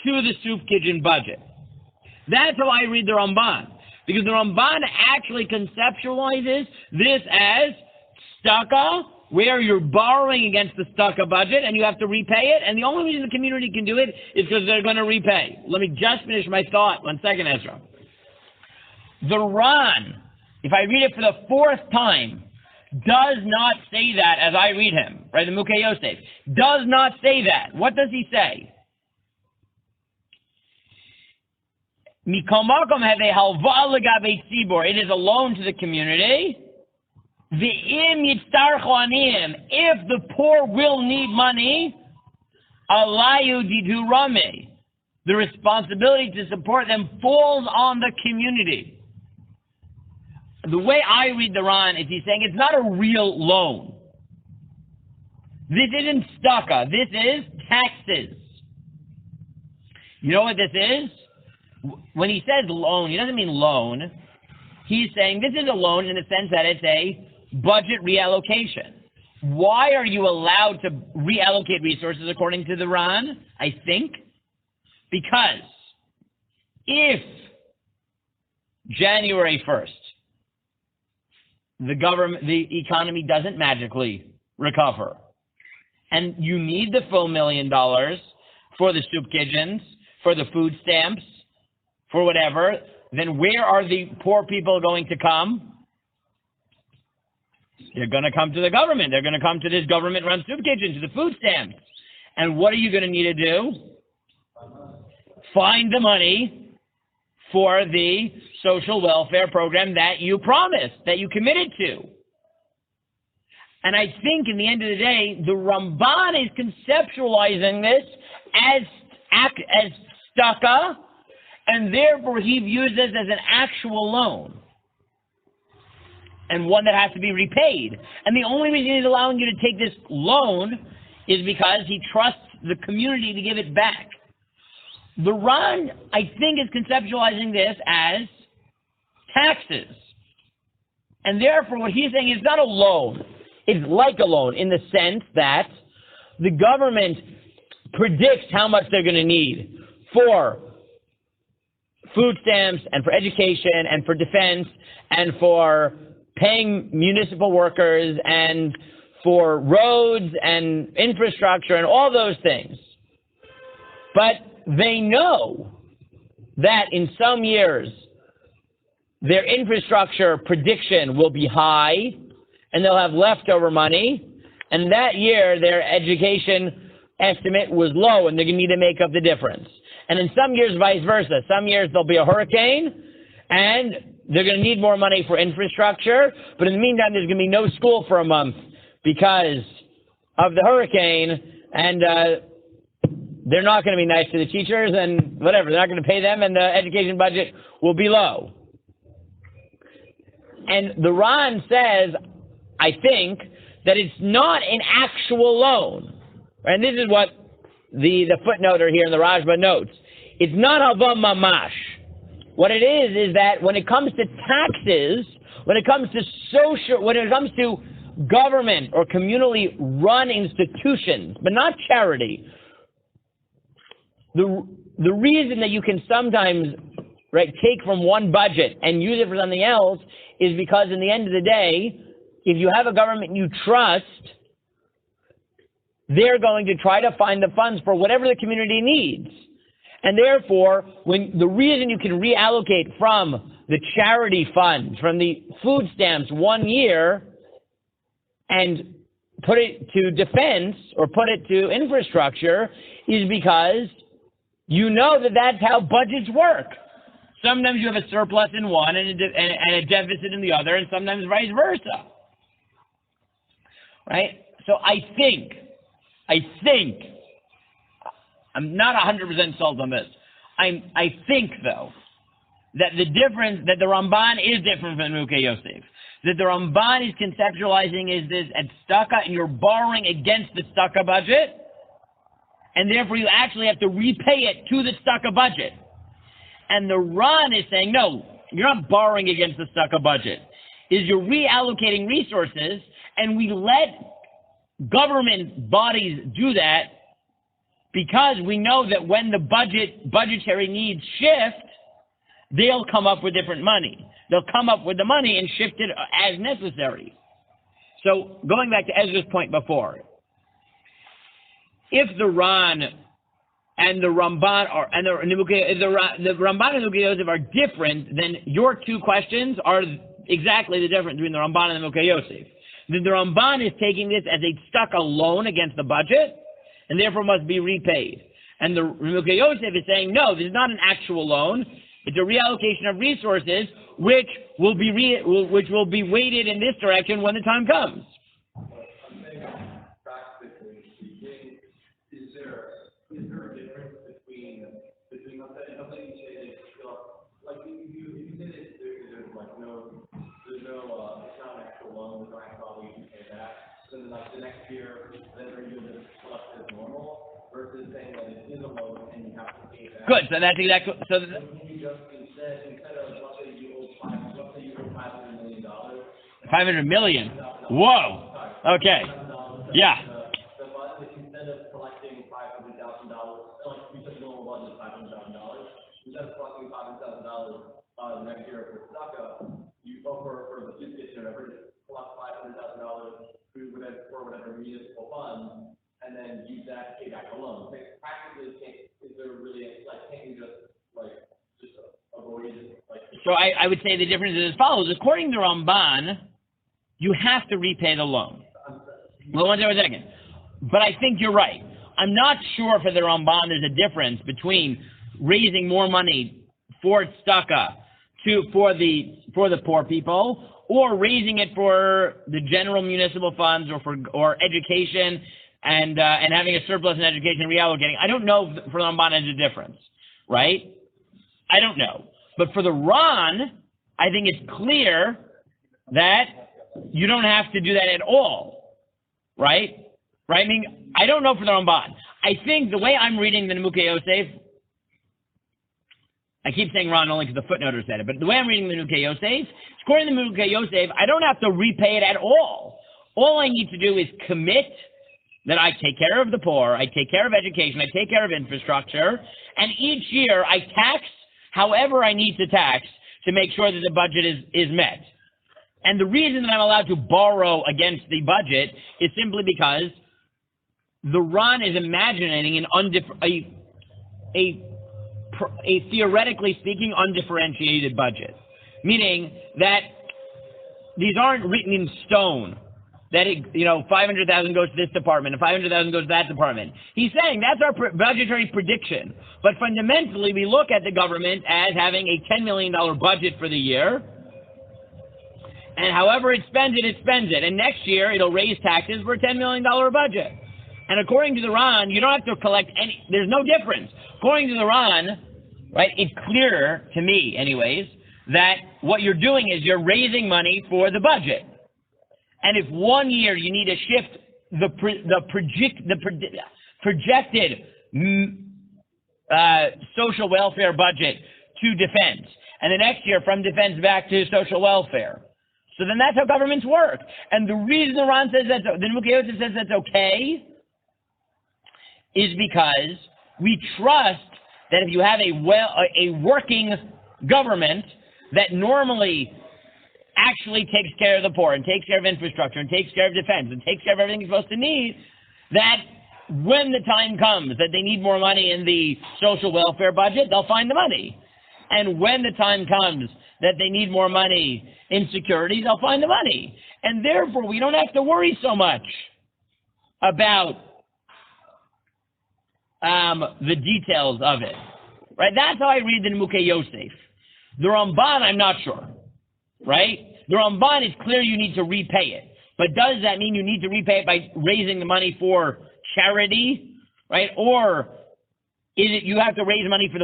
to the soup kitchen budget. That's how I read the Ramban. Because the Ramban actually conceptualizes this as tzedakah, where you're borrowing against the tzedakah budget and you have to repay it. And the only reason the community can do it is because they're going to repay. Let me just finish my thought. 1 second, Ezra. The Ran, if I read it for the 4th time, does not say that as I read him, right? The Mukhe Yosef does not say that. What does he say? It is a loan to the community. If the poor will need money, the responsibility to support them falls on the community. The way I read the Ran is he's saying it's not a real loan. This isn't tzedakah. This is taxes. You know what this is? When he says loan, he doesn't mean loan. He's saying this is a loan in the sense that it's a budget reallocation. Why are you allowed to reallocate resources according to the Ran? I think because if January 1st, the economy doesn't magically recover, and you need the full $1 million for the soup kitchens, for the food stamps, for whatever, then where are the poor people going to come? They're going to come to the government. They're going to come to this government-run soup kitchen, to the food stamps. And what are you going to need to do? Find the money for the social welfare program that you promised, that you committed to. And I think in the end of the day, the Ramban is conceptualizing this as tzedakah, and therefore he views this as an actual loan, and one that has to be repaid. And the only reason he's allowing you to take this loan is because he trusts the community to give it back. The Ran, I think, is conceptualizing this as taxes. And therefore what he's saying is not a loan. It's like a loan in the sense that the government predicts how much they're going to need for food stamps and for education and for defense and for paying municipal workers and for roads and infrastructure and all those things. But they know that in some years their infrastructure prediction will be high and they'll have leftover money, and that year their education estimate was low and they're going to need to make up the difference. And in some years, vice versa. Some years there'll be a hurricane and they're going to need more money for infrastructure, but in the meantime, there's going to be no school for a month because of the hurricane, and they're not going to be nice to the teachers, and whatever, they're not going to pay them, and the education budget will be low. And the Ron says, I think, that it's not an actual loan. And this is what the footnoter here in the Rashba notes. It's not hava mamash. What it is that when it comes to taxes, when it comes to government or communally run institutions, but not charity, the reason that you can sometimes take from one budget and use it for something else is because in the end of the day, if you have a government you trust, they're going to try to find the funds for whatever the community needs. And therefore, when the reason you can reallocate from the charity funds, from the food stamps 1 year, and put it to defense or put it to infrastructure is because you know that that's how budgets work. Sometimes you have a surplus in one and a deficit in the other, and sometimes vice versa. Right? So I think, I'm not 100% sold on this. I think, though, that the Ramban is different from Mukhe Yosef. That the Ramban is conceptualizing is this at tzedakah, and you're borrowing against the tzedakah budget, and therefore you actually have to repay it to the tzedakah budget. And the Ran is saying, no, you're not borrowing against the tzedakah budget. You're reallocating resources, and we let government bodies do that because we know that when the budgetary needs shift, they'll come up with different money. They'll come up with the money and shift it as necessary. So going back to Ezra's point before, if the Ran and the Ramban the Ramban and the Mukhe Yosef are different, then your two questions are exactly the difference between the Ramban and the Mukhe Yosef. Then the Ramban is taking this as a tzedakah loan against the budget, and therefore must be repaid. And the Mukhe Yosef is saying, no, this is not an actual loan. It's a reallocation of resources, which will be weighted in this direction when the time comes. I'm saying, practically speaking, is there a difference between something you say that, like, if you say that there's like there's no, it's not an actual loan, there's no actual obligation to pay back, then like the next year, then are you just collect as normal, versus saying that it is a loan and you have to pay back? Good, so that's exactly, so you just instead of, let's say you owe $500 million. $500 million? Whoa, okay, yeah. The budget, instead of collecting $500,000, like we took a normal budget $500,000, instead of collecting $500,000 next year for tzedakah, you go for the fifth year, whatever, just collect $500,000 for whatever municipal fund, and then use that to pay back the loan. Like, practically, is there really can't you just avoid it? So I would say the difference is as follows. According to Ramban, you have to repay the loan. Well, one second. But I think you're right. I'm not sure for the Ramban there's a difference between raising more money for tzedakah for the poor people, or raising it for the general municipal funds, or education, and having a surplus in education and reallocating. I don't know if for the Ramban there's a difference, right? I don't know. But for the Ran, I think it's clear that you don't have to do that at all, right? Right? I mean, I don't know for the Ramban. I think the way I'm reading the Mukhe Yosef, I keep saying Ran only because the footnoter said it, but the way I'm reading the Mukhe Yosef, according to the Mukhe Yosef, I don't have to repay it at all. All I need to do is commit that I take care of the poor, I take care of education, I take care of infrastructure, and each year I tax however I need to tax to make sure that the budget is met. And the reason that I'm allowed to borrow against the budget is simply because the Ran is imagining a theoretically speaking undifferentiated budget, meaning that these aren't written in stone. That 500,000 goes to this department and 500,000 goes to that department. He's saying that's our budgetary prediction. But fundamentally, we look at the government as having a $10 million budget for the year, And however it spends it. And next year, it'll raise taxes for a $10 million budget. And according to the Ran, you don't have to collect any, there's no difference. According to the Ran, right, it's clear, to me anyways, that what you're doing is you're raising money for the budget. And if 1 year you need to shift the projected social welfare budget to defense, and the next year from defense back to social welfare, so then that's how governments work. And the reason the Ran says that, the Nimukei Yosef says that's okay, is because we trust that if you have a working government that normally actually takes care of the poor and takes care of infrastructure and takes care of defense and takes care of everything it's supposed to need, that when the time comes that they need more money in the social welfare budget, they'll find the money. And when the time comes that they need more money in security, they'll find the money. And therefore, we don't have to worry so much about the details of it. Right? That's how I read the Nimukei Yosef. The Ramban, I'm not sure. Right? The Ramban, it's clear you need to repay it. But does that mean you need to repay it by raising the money for charity? Right? Or is it you have to raise money for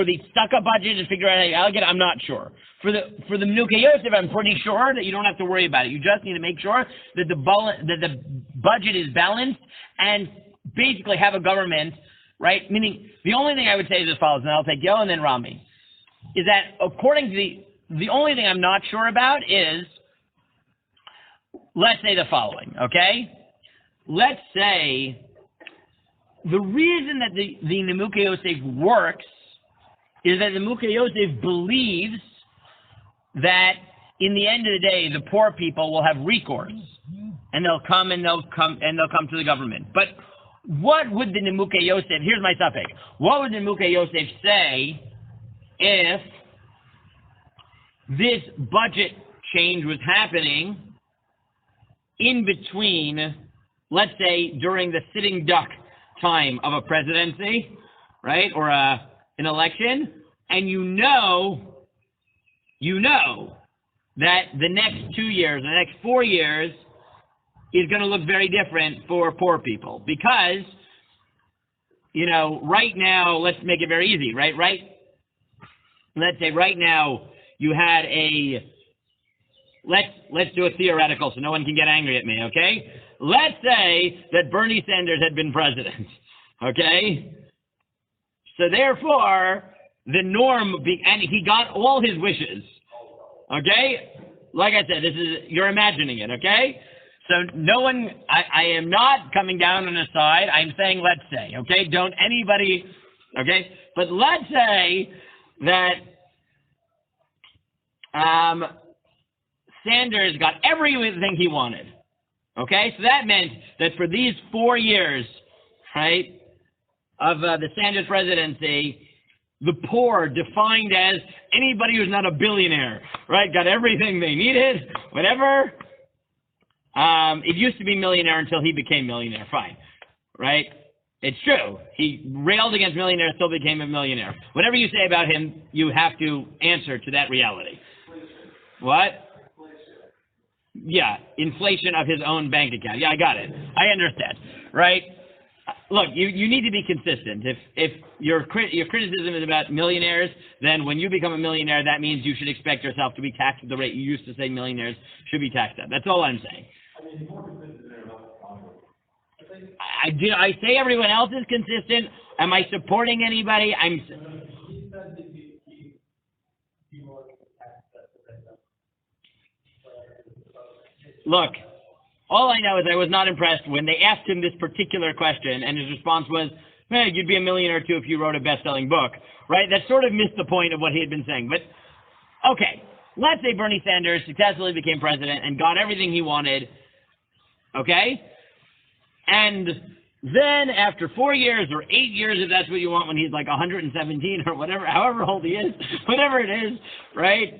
the stuck-up budget and figure out how you allocate it? I'm not sure. For the Nimukei Yosef, I'm pretty sure that you don't have to worry about it. You just need to make sure that the budget is balanced and basically have a government, right? Meaning, the only thing I would say is as follows, and I'll take Yo and then Rami, is that according to the only thing I'm not sure about is, let's say the following, okay? Let's say the reason that the Nimukei Yosef works is that the Nimukei Yosef believes that in the end of the day, the poor people will have recourse, and they'll come to the government. But what would the Nimukei Yosef, here's my topic, what would the Nimukei Yosef say if this budget change was happening in between, let's say, during the sitting duck time of a presidency, right, or an election, and you know that the next 2 years, the next 4 years is going to look very different for poor people because, right now, let's make it very easy, right? Let's say right now you had let's do a theoretical so no one can get angry at me, okay? Let's say that Bernie Sanders had been president, okay? So therefore, the norm, and he got all his wishes, okay? Like I said, you're imagining it, okay? So no one, I am not coming down on a side. I'm saying let's say, okay? Don't anybody, okay? But let's say that Sanders got everything he wanted, okay? So that meant that for these 4 years, right, of the Sanders presidency, the poor, defined as anybody who's not a billionaire, right, got everything they needed, whatever. It used to be millionaire until he became millionaire, fine, right? It's true. He railed against millionaires, still became a millionaire. Whatever you say about him, you have to answer to that reality. What? Yeah, inflation of his own bank account. Yeah, I got it. I understand, right? Look, you need to be consistent. If your criticism is about millionaires, then when you become a millionaire, that means you should expect yourself to be taxed at the rate you used to say millionaires should be taxed at. That's all I'm saying. I say everyone else is consistent. Am I supporting anybody? Look, all I know is I was not impressed when they asked him this particular question, and his response was, hey, you'd be a millionaire too if you wrote a best-selling book, right? That sort of missed the point of what he had been saying. But, okay, let's say Bernie Sanders successfully became president and got everything he wanted, okay? And then after 4 years or 8 years, if that's what you want, when he's like 117 or whatever, however old he is, whatever it is, right?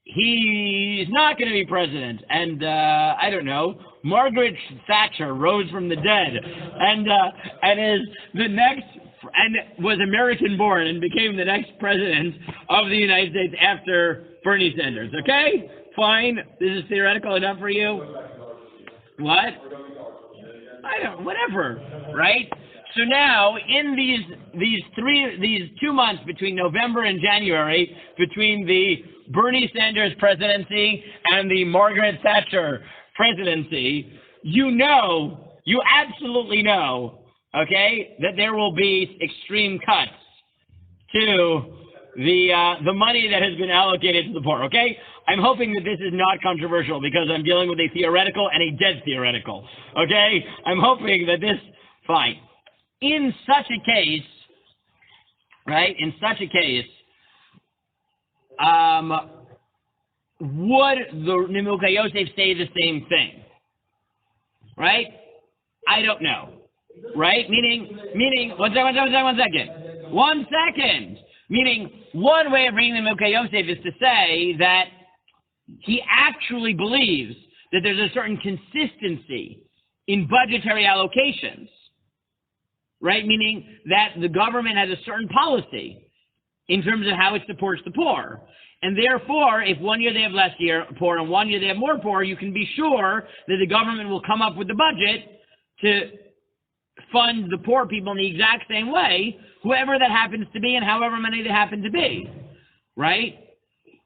He's not going to be president, and I don't know, Margaret Thatcher rose from the dead, and is the next, and was American-born and became the next president of the United States after Bernie Sanders. Okay? Fine. This is theoretical enough for you? What? I don't, whatever, right? So now, in these 2 months between November and January, between the Bernie Sanders presidency and the Margaret Thatcher presidency, you absolutely know, okay, that there will be extreme cuts to the money that has been allocated to the poor, okay? I'm hoping that this is not controversial because I'm dealing with a theoretical and a dead theoretical, okay? I'm hoping that this, fine. In such a case, right, would the Nimukei Yosef say the same thing? Right? I don't know. Right? Meaning, one second. Meaning, one way of reading the Nimukei Yosef is to say that he actually believes that there's a certain consistency in budgetary allocations. Right? Meaning that the government has a certain policy in terms of how it supports the poor. And therefore, if one year they have less poor and one year they have more poor, you can be sure that the government will come up with the budget to fund the poor people in the exact same way, whoever that happens to be and however many they happen to be. Right?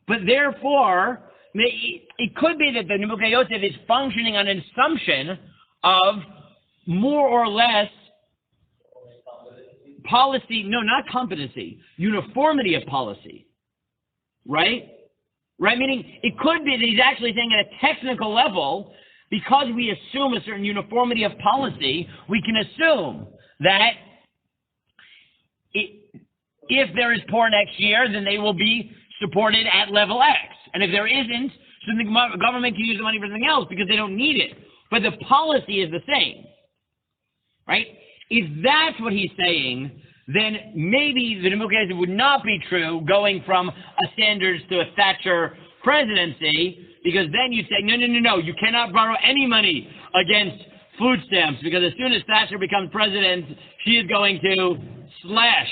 But therefore, it could be that the Nimukei Yosef is functioning on an assumption of more or less policy, no, not competency, uniformity of policy. Right? Right? Meaning, it could be that he's actually saying at a technical level, because we assume a certain uniformity of policy, we can assume that if there is poor next year, then they will be supported at level X. And if there isn't, then the government can use the money for something else because they don't need it. But the policy is the same. Right? If that's what he's saying, then maybe the Nimukei Yosef would not be true going from a Sanders to a Thatcher presidency, because then you'd say, no, you cannot borrow any money against food stamps, because as soon as Thatcher becomes president, she is going to slash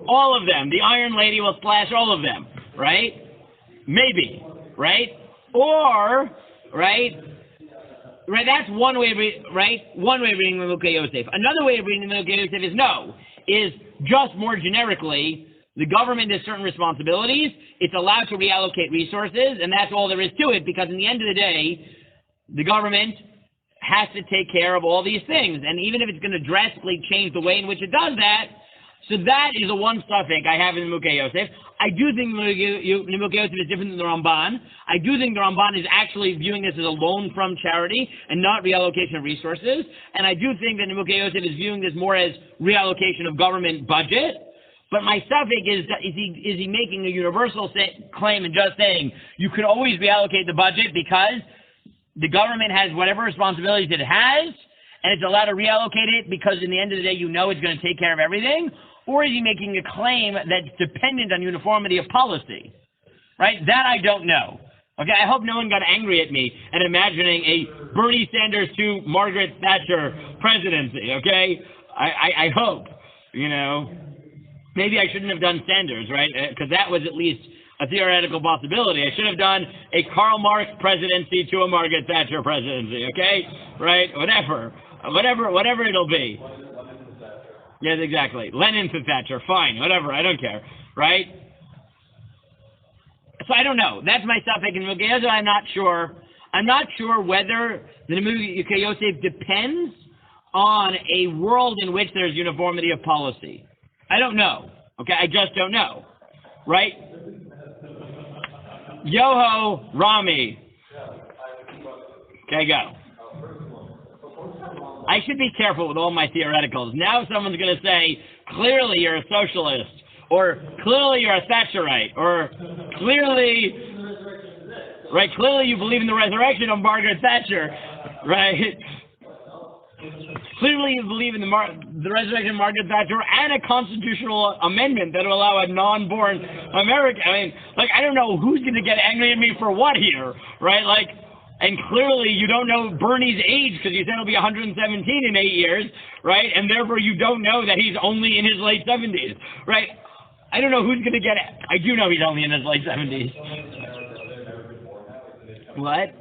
all of them. The Iron Lady will slash all of them, right? Maybe, right? Or, right, that's one way of one way of reading the Nimukei Yosef. Another way of reading the Nimukei Yosef is just more generically, the government has certain responsibilities, it's allowed to reallocate resources, and that's all there is to it, because in the end of the day, the government has to take care of all these things, and even if it's going to drastically change the way in which it does that, so that is a one suffix I have in the Nimukei Yosef. I do think the Nimukei Yosef is different than the Ramban. I do think the Ramban is actually viewing this as a loan from charity and not reallocation of resources. And I do think that Nimukei Yosef is viewing this more as reallocation of government budget. But my suffix is he making a universal claim and just saying you could always reallocate the budget because the government has whatever responsibilities it has, and it's allowed to reallocate it because in the end of the day you know it's going to take care of everything? Or is he making a claim that's dependent on uniformity of policy? Right? That I don't know. Okay, I hope no one got angry at me and imagining a Bernie Sanders to Margaret Thatcher presidency, okay? I hope, maybe I shouldn't have done Sanders, right? Because that was at least a theoretical possibility. I should have done a Karl Marx presidency to a Margaret Thatcher presidency, okay? Right? Whatever it'll be. Yes, exactly. Lenin to Thatcher, fine, whatever, I don't care, right? So I don't know. That's my suffix in Nimukei Yosef. I'm not sure whether the Nimukei Yosef depends on a world in which there's uniformity of policy. I don't know. Okay, I just don't know. Right? Yoho Rami. Okay, go. I should be careful with all my theoreticals. Now someone's going to say, clearly you're a socialist, or clearly you're a Thatcherite, or clearly you believe in the resurrection of Margaret Thatcher, right? Clearly you believe in the resurrection of Margaret Thatcher and a constitutional amendment that will allow a non-born American. I mean, I don't know who's going to get angry at me for what here, right? And clearly you don't know Bernie's age because you said he'll be 117 in 8 years, right? And therefore you don't know that he's only in his late 70s, right? I don't know who's going to get it. I do know he's only in his late 70s. What?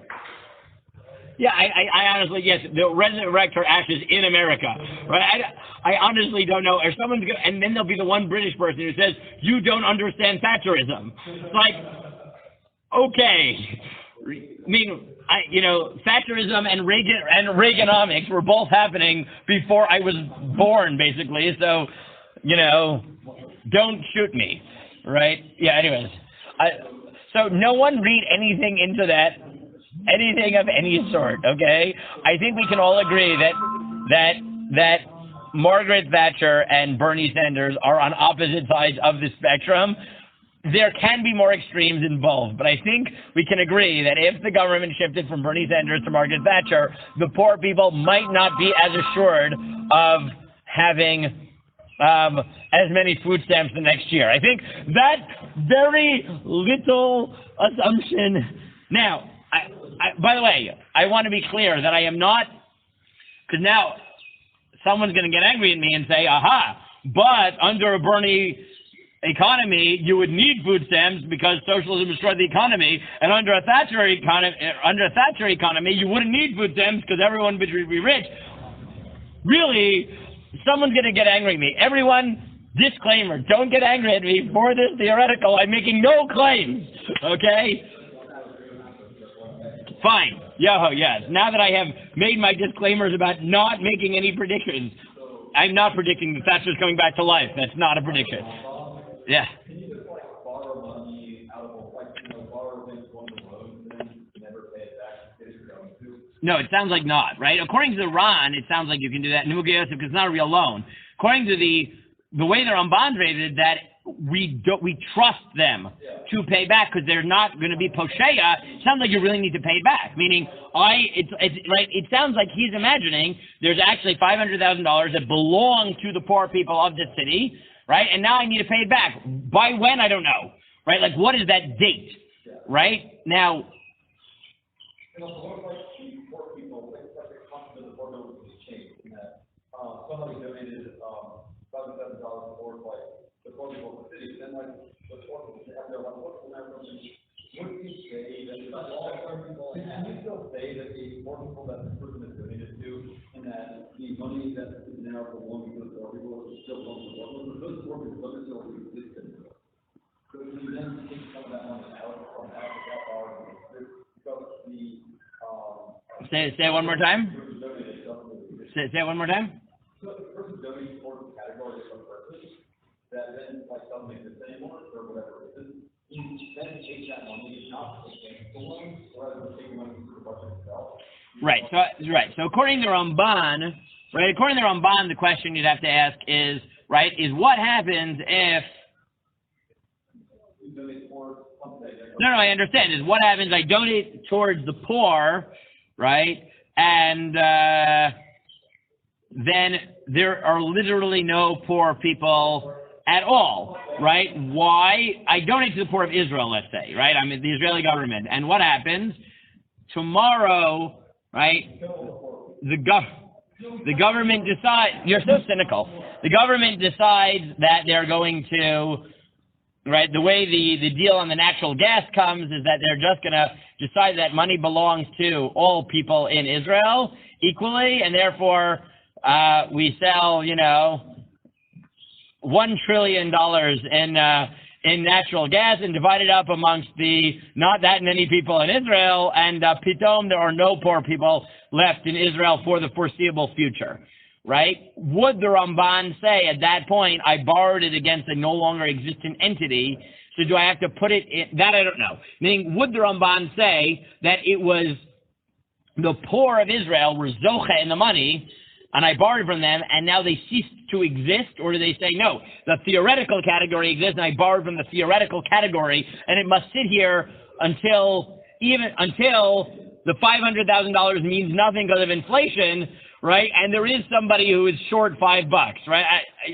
Yeah, I honestly, yes, they'll resurrect her ashes in America, right? I honestly don't know. Or someone's going to, and then there'll be the one British person who says, you don't understand Thatcherism. It's like, okay. I mean, Thatcherism and Reaganomics were both happening before I was born, basically. So, don't shoot me, right? Yeah. Anyways, so no one read anything into that, anything of any sort. Okay. I think we can all agree that Margaret Thatcher and Bernie Sanders are on opposite sides of the spectrum. There can be more extremes involved, but I think we can agree that if the government shifted from Bernie Sanders to Margaret Thatcher, the poor people might not be as assured of having as many food stamps the next year. I think that very little assumption. Now, by the way, I want to be clear that I am not, because now someone's going to get angry at me and say, aha, but under a Bernie economy, you would need food stamps because socialism destroyed the economy, and under a Thatcher economy, you wouldn't need food stamps because everyone would be rich. Really, someone's going to get angry at me. Everyone, disclaimer, don't get angry at me for this theoretical. I'm making no claims, okay? Fine. Yes. Now that I have made my disclaimers about not making any predictions, I'm not predicting that Thatcher's coming back to life. That's not a prediction. Yeah. Can you just borrow money out of borrow things on the loan and then never pay it back if you're going to? No, it sounds like not, right? According to the Ron, it sounds like you can do that in because it's not a real loan. According to the way they're unbond rated, that we trust them to pay back because they're not going to be posheya. It sounds like you really need to pay it back. Meaning, it's right. It sounds like he's imagining there's actually $500,000 that belong to the poor people of the city. Right? And now I need to pay it back. By when? I don't know. Right? Like, what is that date? Right? Now, what if, the poor people, the concept of the poor people was changed in that somebody donated $5,000 towards, the poor people of the city, then, the poor people have their what's the matter with them? Would you say that all poor people, can you still say that the poor people that the person is donated to, and that the money that is now belonging to the poor people is still belongs to the poor people? Those poor people don't necessarily exist anymore. So can you then take some of that money out from that because say it one more time. Say it one more time. So if the person donates towards the category of some purpose that then doesn't exist anymore or whatever reason, you then take that money not to take the loan, rather than taking money to the budget itself. Right. So according to Ramban, the question you'd have to ask is what happens if? No, I understand. Is what happens? I donate towards the poor, right? And then there are literally no poor people at all, right? Why? I donate to the poor of Israel, let's say, right? I'm the Israeli government. And what happens? Tomorrow, right, the government decides, you're so cynical, the government decides that they're going to, right, the way the deal on the natural gas comes is that they're just going to decide that money belongs to all people in Israel equally, and therefore we sell, $1 trillion in natural gas and divide it up amongst the not that many people in Israel, and pitom, there are no poor people left in Israel for the foreseeable future, right? Would the Ramban say at that point, I borrowed it against a no longer existent entity, so do I have to put it in? That I don't know. Meaning, would the Ramban say that it was the poor of Israel were zoche in the money, and I borrowed from them, and now they ceased to exist? Or do they say, no, the theoretical category exists, and I borrowed from the theoretical category, and it must sit here until the $500,000 means nothing because of inflation, right? And there is somebody who is short $5, right?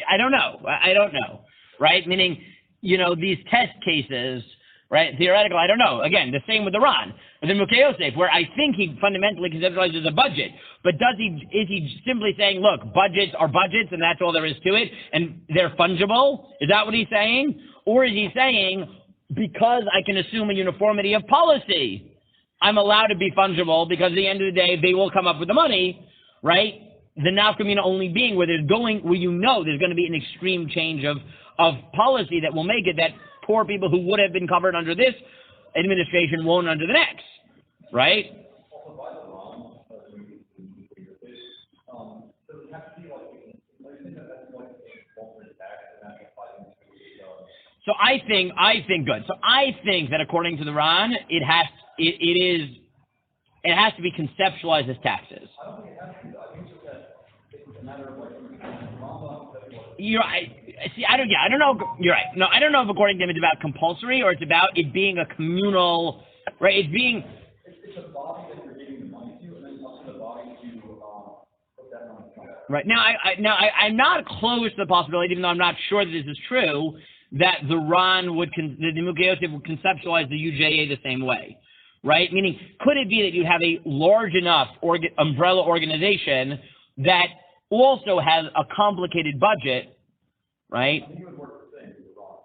I don't know. I don't know, right? Meaning, these test cases, right? Theoretical, I don't know. Again, the same with the Ran. But then Mukhe Yosef, where I think he fundamentally conceptualizes a budget, but is he simply saying, look, budgets are budgets and that's all there is to it, and they're fungible? Is that what he's saying? Or is he saying, because I can assume a uniformity of policy, I'm allowed to be fungible because at the end of the day, they will come up with the money, right? The nafkamina only being where there's going, where you know there's going to be an extreme change of policy that will make it that poor people who would have been covered under this administration won't under the next, right? Also, by the law, does it have to be like I think that's like a corporate tax and that applies to So I think good. So I think that according to the Ran, it has to be conceptualized as taxes. I don't think it has to be. I think it's just that it's a matter of like You're right. See, I don't know. You're right. No, I don't know if according to him it's about compulsory or it's about it being a communal, right? It's a body that you're giving the money to, and then it's up to the body to put that money aside. right. Now I'm not close to the possibility, even though I'm not sure that this is true, that the Ran would, the Mukhe Yosef would conceptualize the UJA the same way, right? Meaning, could it be that you have a large enough umbrella organization that also has a complicated budget, right?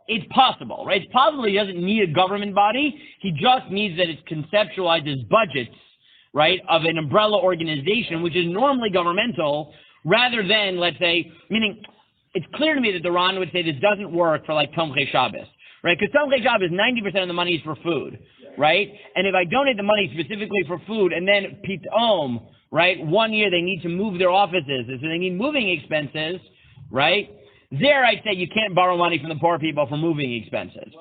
It's possible, right? It's possible he doesn't need a government body. He just needs that it's conceptualized as budgets, right, of an umbrella organization, which is normally governmental, rather than, let's say, meaning, it's clear to me that the Ran would say this doesn't work for like Tomchei Shabbos, right? Because Tomchei Shabbos, 90% of the money is for food, right? And if I donate the money specifically for food, and then pitom, right, 1 year they need to move their offices, so they need moving expenses, right? There I'd say you can't borrow money from the poor people for moving expenses.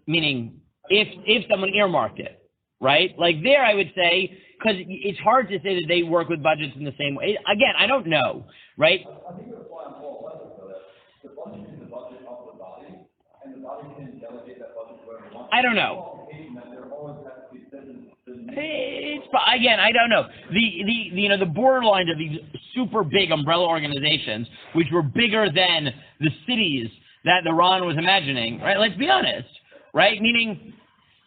Meaning, if someone earmarked it, right? Like there I would say, because it's hard to say that they work with budgets in the same way. Again, I don't know, right? I think that's why I'm all about so that the budget is the budget of the body, and the body can delegate that budget to whoever wants. I don't know. Again, I don't know. The borderline of these super big umbrella organizations, which were bigger than the cities that the Ran was imagining, right? Let's be honest, right? Meaning,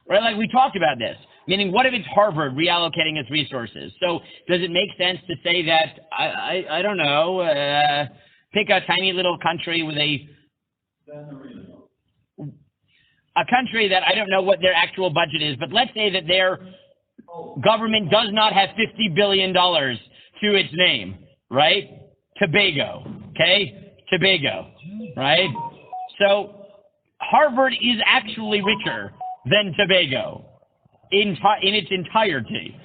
right, like we talked about this. Meaning, what if it's Harvard reallocating its resources? So does it make sense to say that, I don't know, pick a tiny little country with a country that I don't know what their actual budget is, but let's say that their government does not have $50 billion to its name, right? Tobago, okay? Tobago, right? So Harvard is actually richer than Tobago in its entirety.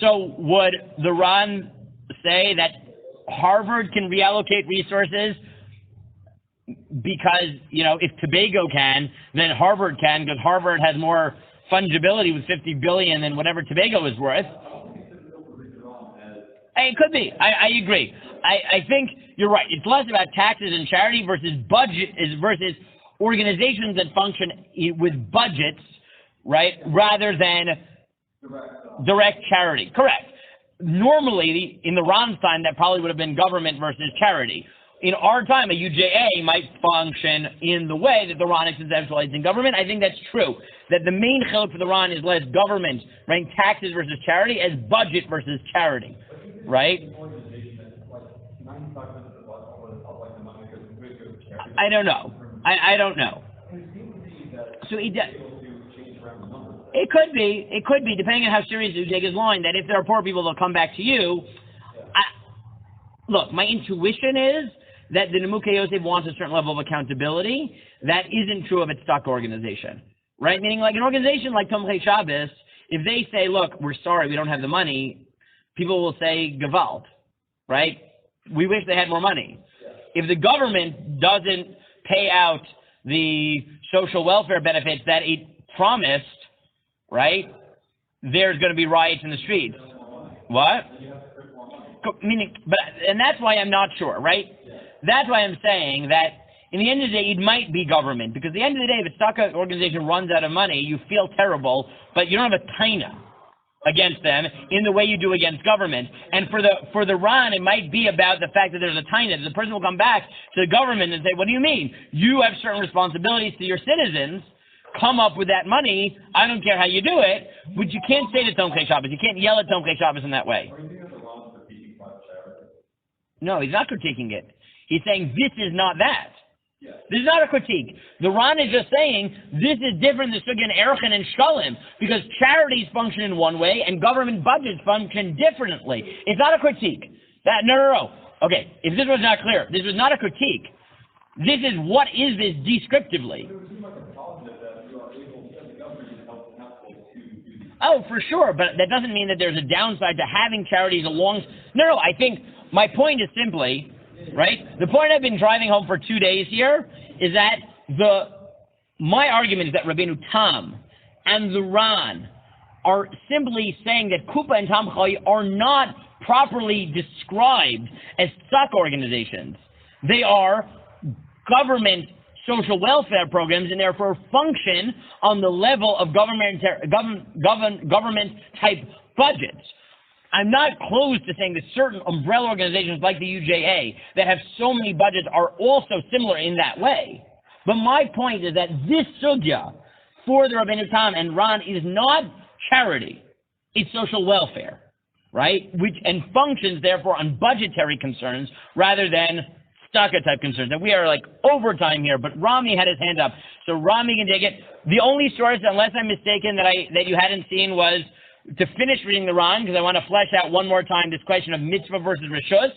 So would the Ran say that Harvard can reallocate resources because, if Tobago can, then Harvard can, because Harvard has more fungibility with $50 billion than whatever Tobago is worth? It could be. I agree. I think you're right. It's less about taxes and charity versus versus organizations that function with budgets, right, rather than direct charity. Correct. Normally, in the Ran's time, that probably would have been government versus charity. In our time, a UJA might function in the way that the Ran is conceptualizing government. I think that's true. That the main chiluk for the Ran is less government, right, taxes versus charity, as budget versus charity, right? I don't know. I don't know. So he does. It could be, depending on how serious you take his line, that if there are poor people, they'll come back to you. Look, my intuition is that the Mukhe Yosef wants a certain level of accountability. That isn't true of its stock organization, right? Meaning, like an organization like Tomchei Shabbos, if they say, look, we're sorry, we don't have the money, people will say, Gewalt, right? We wish they had more money. If the government doesn't pay out the social welfare benefits that it promised, right, there's going to be riots in the streets. What? Meaning, and that's why I'm not sure, right? That's why I'm saying that in the end of the day, it might be government, because at the end of the day, if a stock organization runs out of money, you feel terrible, but you don't have a taina against them in the way you do against government. And for the Ran, it might be about the fact that there's a taina. The person will come back to the government and say, what do you mean? You have certain responsibilities to your citizens, come up with that money. I don't care how you do it, but you can't say to Tomchei Shabbos. You can't yell at Tomchei Shabbos in that way. Are you thinking of the wrong critiquing private charity? No, he's not critiquing it. He's saying this is not that. Yeah. This is not a critique. The Ran is just saying this is different than Sugyan Erchin and Shkalim because charities function in one way and government budgets function differently. It's not a critique. No. Okay, if this was not clear, this was not a critique. This is what is this descriptively. It would seem like a positive that you are able, as a government, to help to do these. Oh, for sure, but that doesn't mean that there's a downside to having charities along. No, I think my point is simply, right? The point I've been driving home for 2 days here is that my argument is that Rabbeinu Tam and the Ran are simply saying that Kupa and Tamchai are not properly described as stock organizations. They are government social welfare programs and therefore function on the level of government type budgets. I'm not close to saying that certain umbrella organizations like the UJA that have so many budgets are also similar in that way. But my point is that this sugya for the Rabbeinu Tam and Ran is not charity. It's social welfare, right? And functions therefore on budgetary concerns rather than staka type concerns. And we are like overtime here, but Rami had his hand up. So Rami can take it. The only source, unless I'm mistaken, that you hadn't seen was to finish reading the Ran, because I want to flesh out one more time this question of mitzvah versus rishus,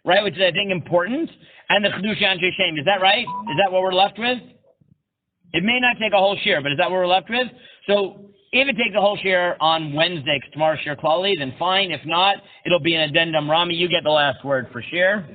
right, which is, I think, important, and the Chedush Anshe Shem. Is that right? Is that what we're left with? It may not take a whole shir, but is that what we're left with? So if it takes a whole shir on Wednesday, because tomorrow's shir klali, then fine. If not, it'll be an addendum. Rami, you get the last word for shir.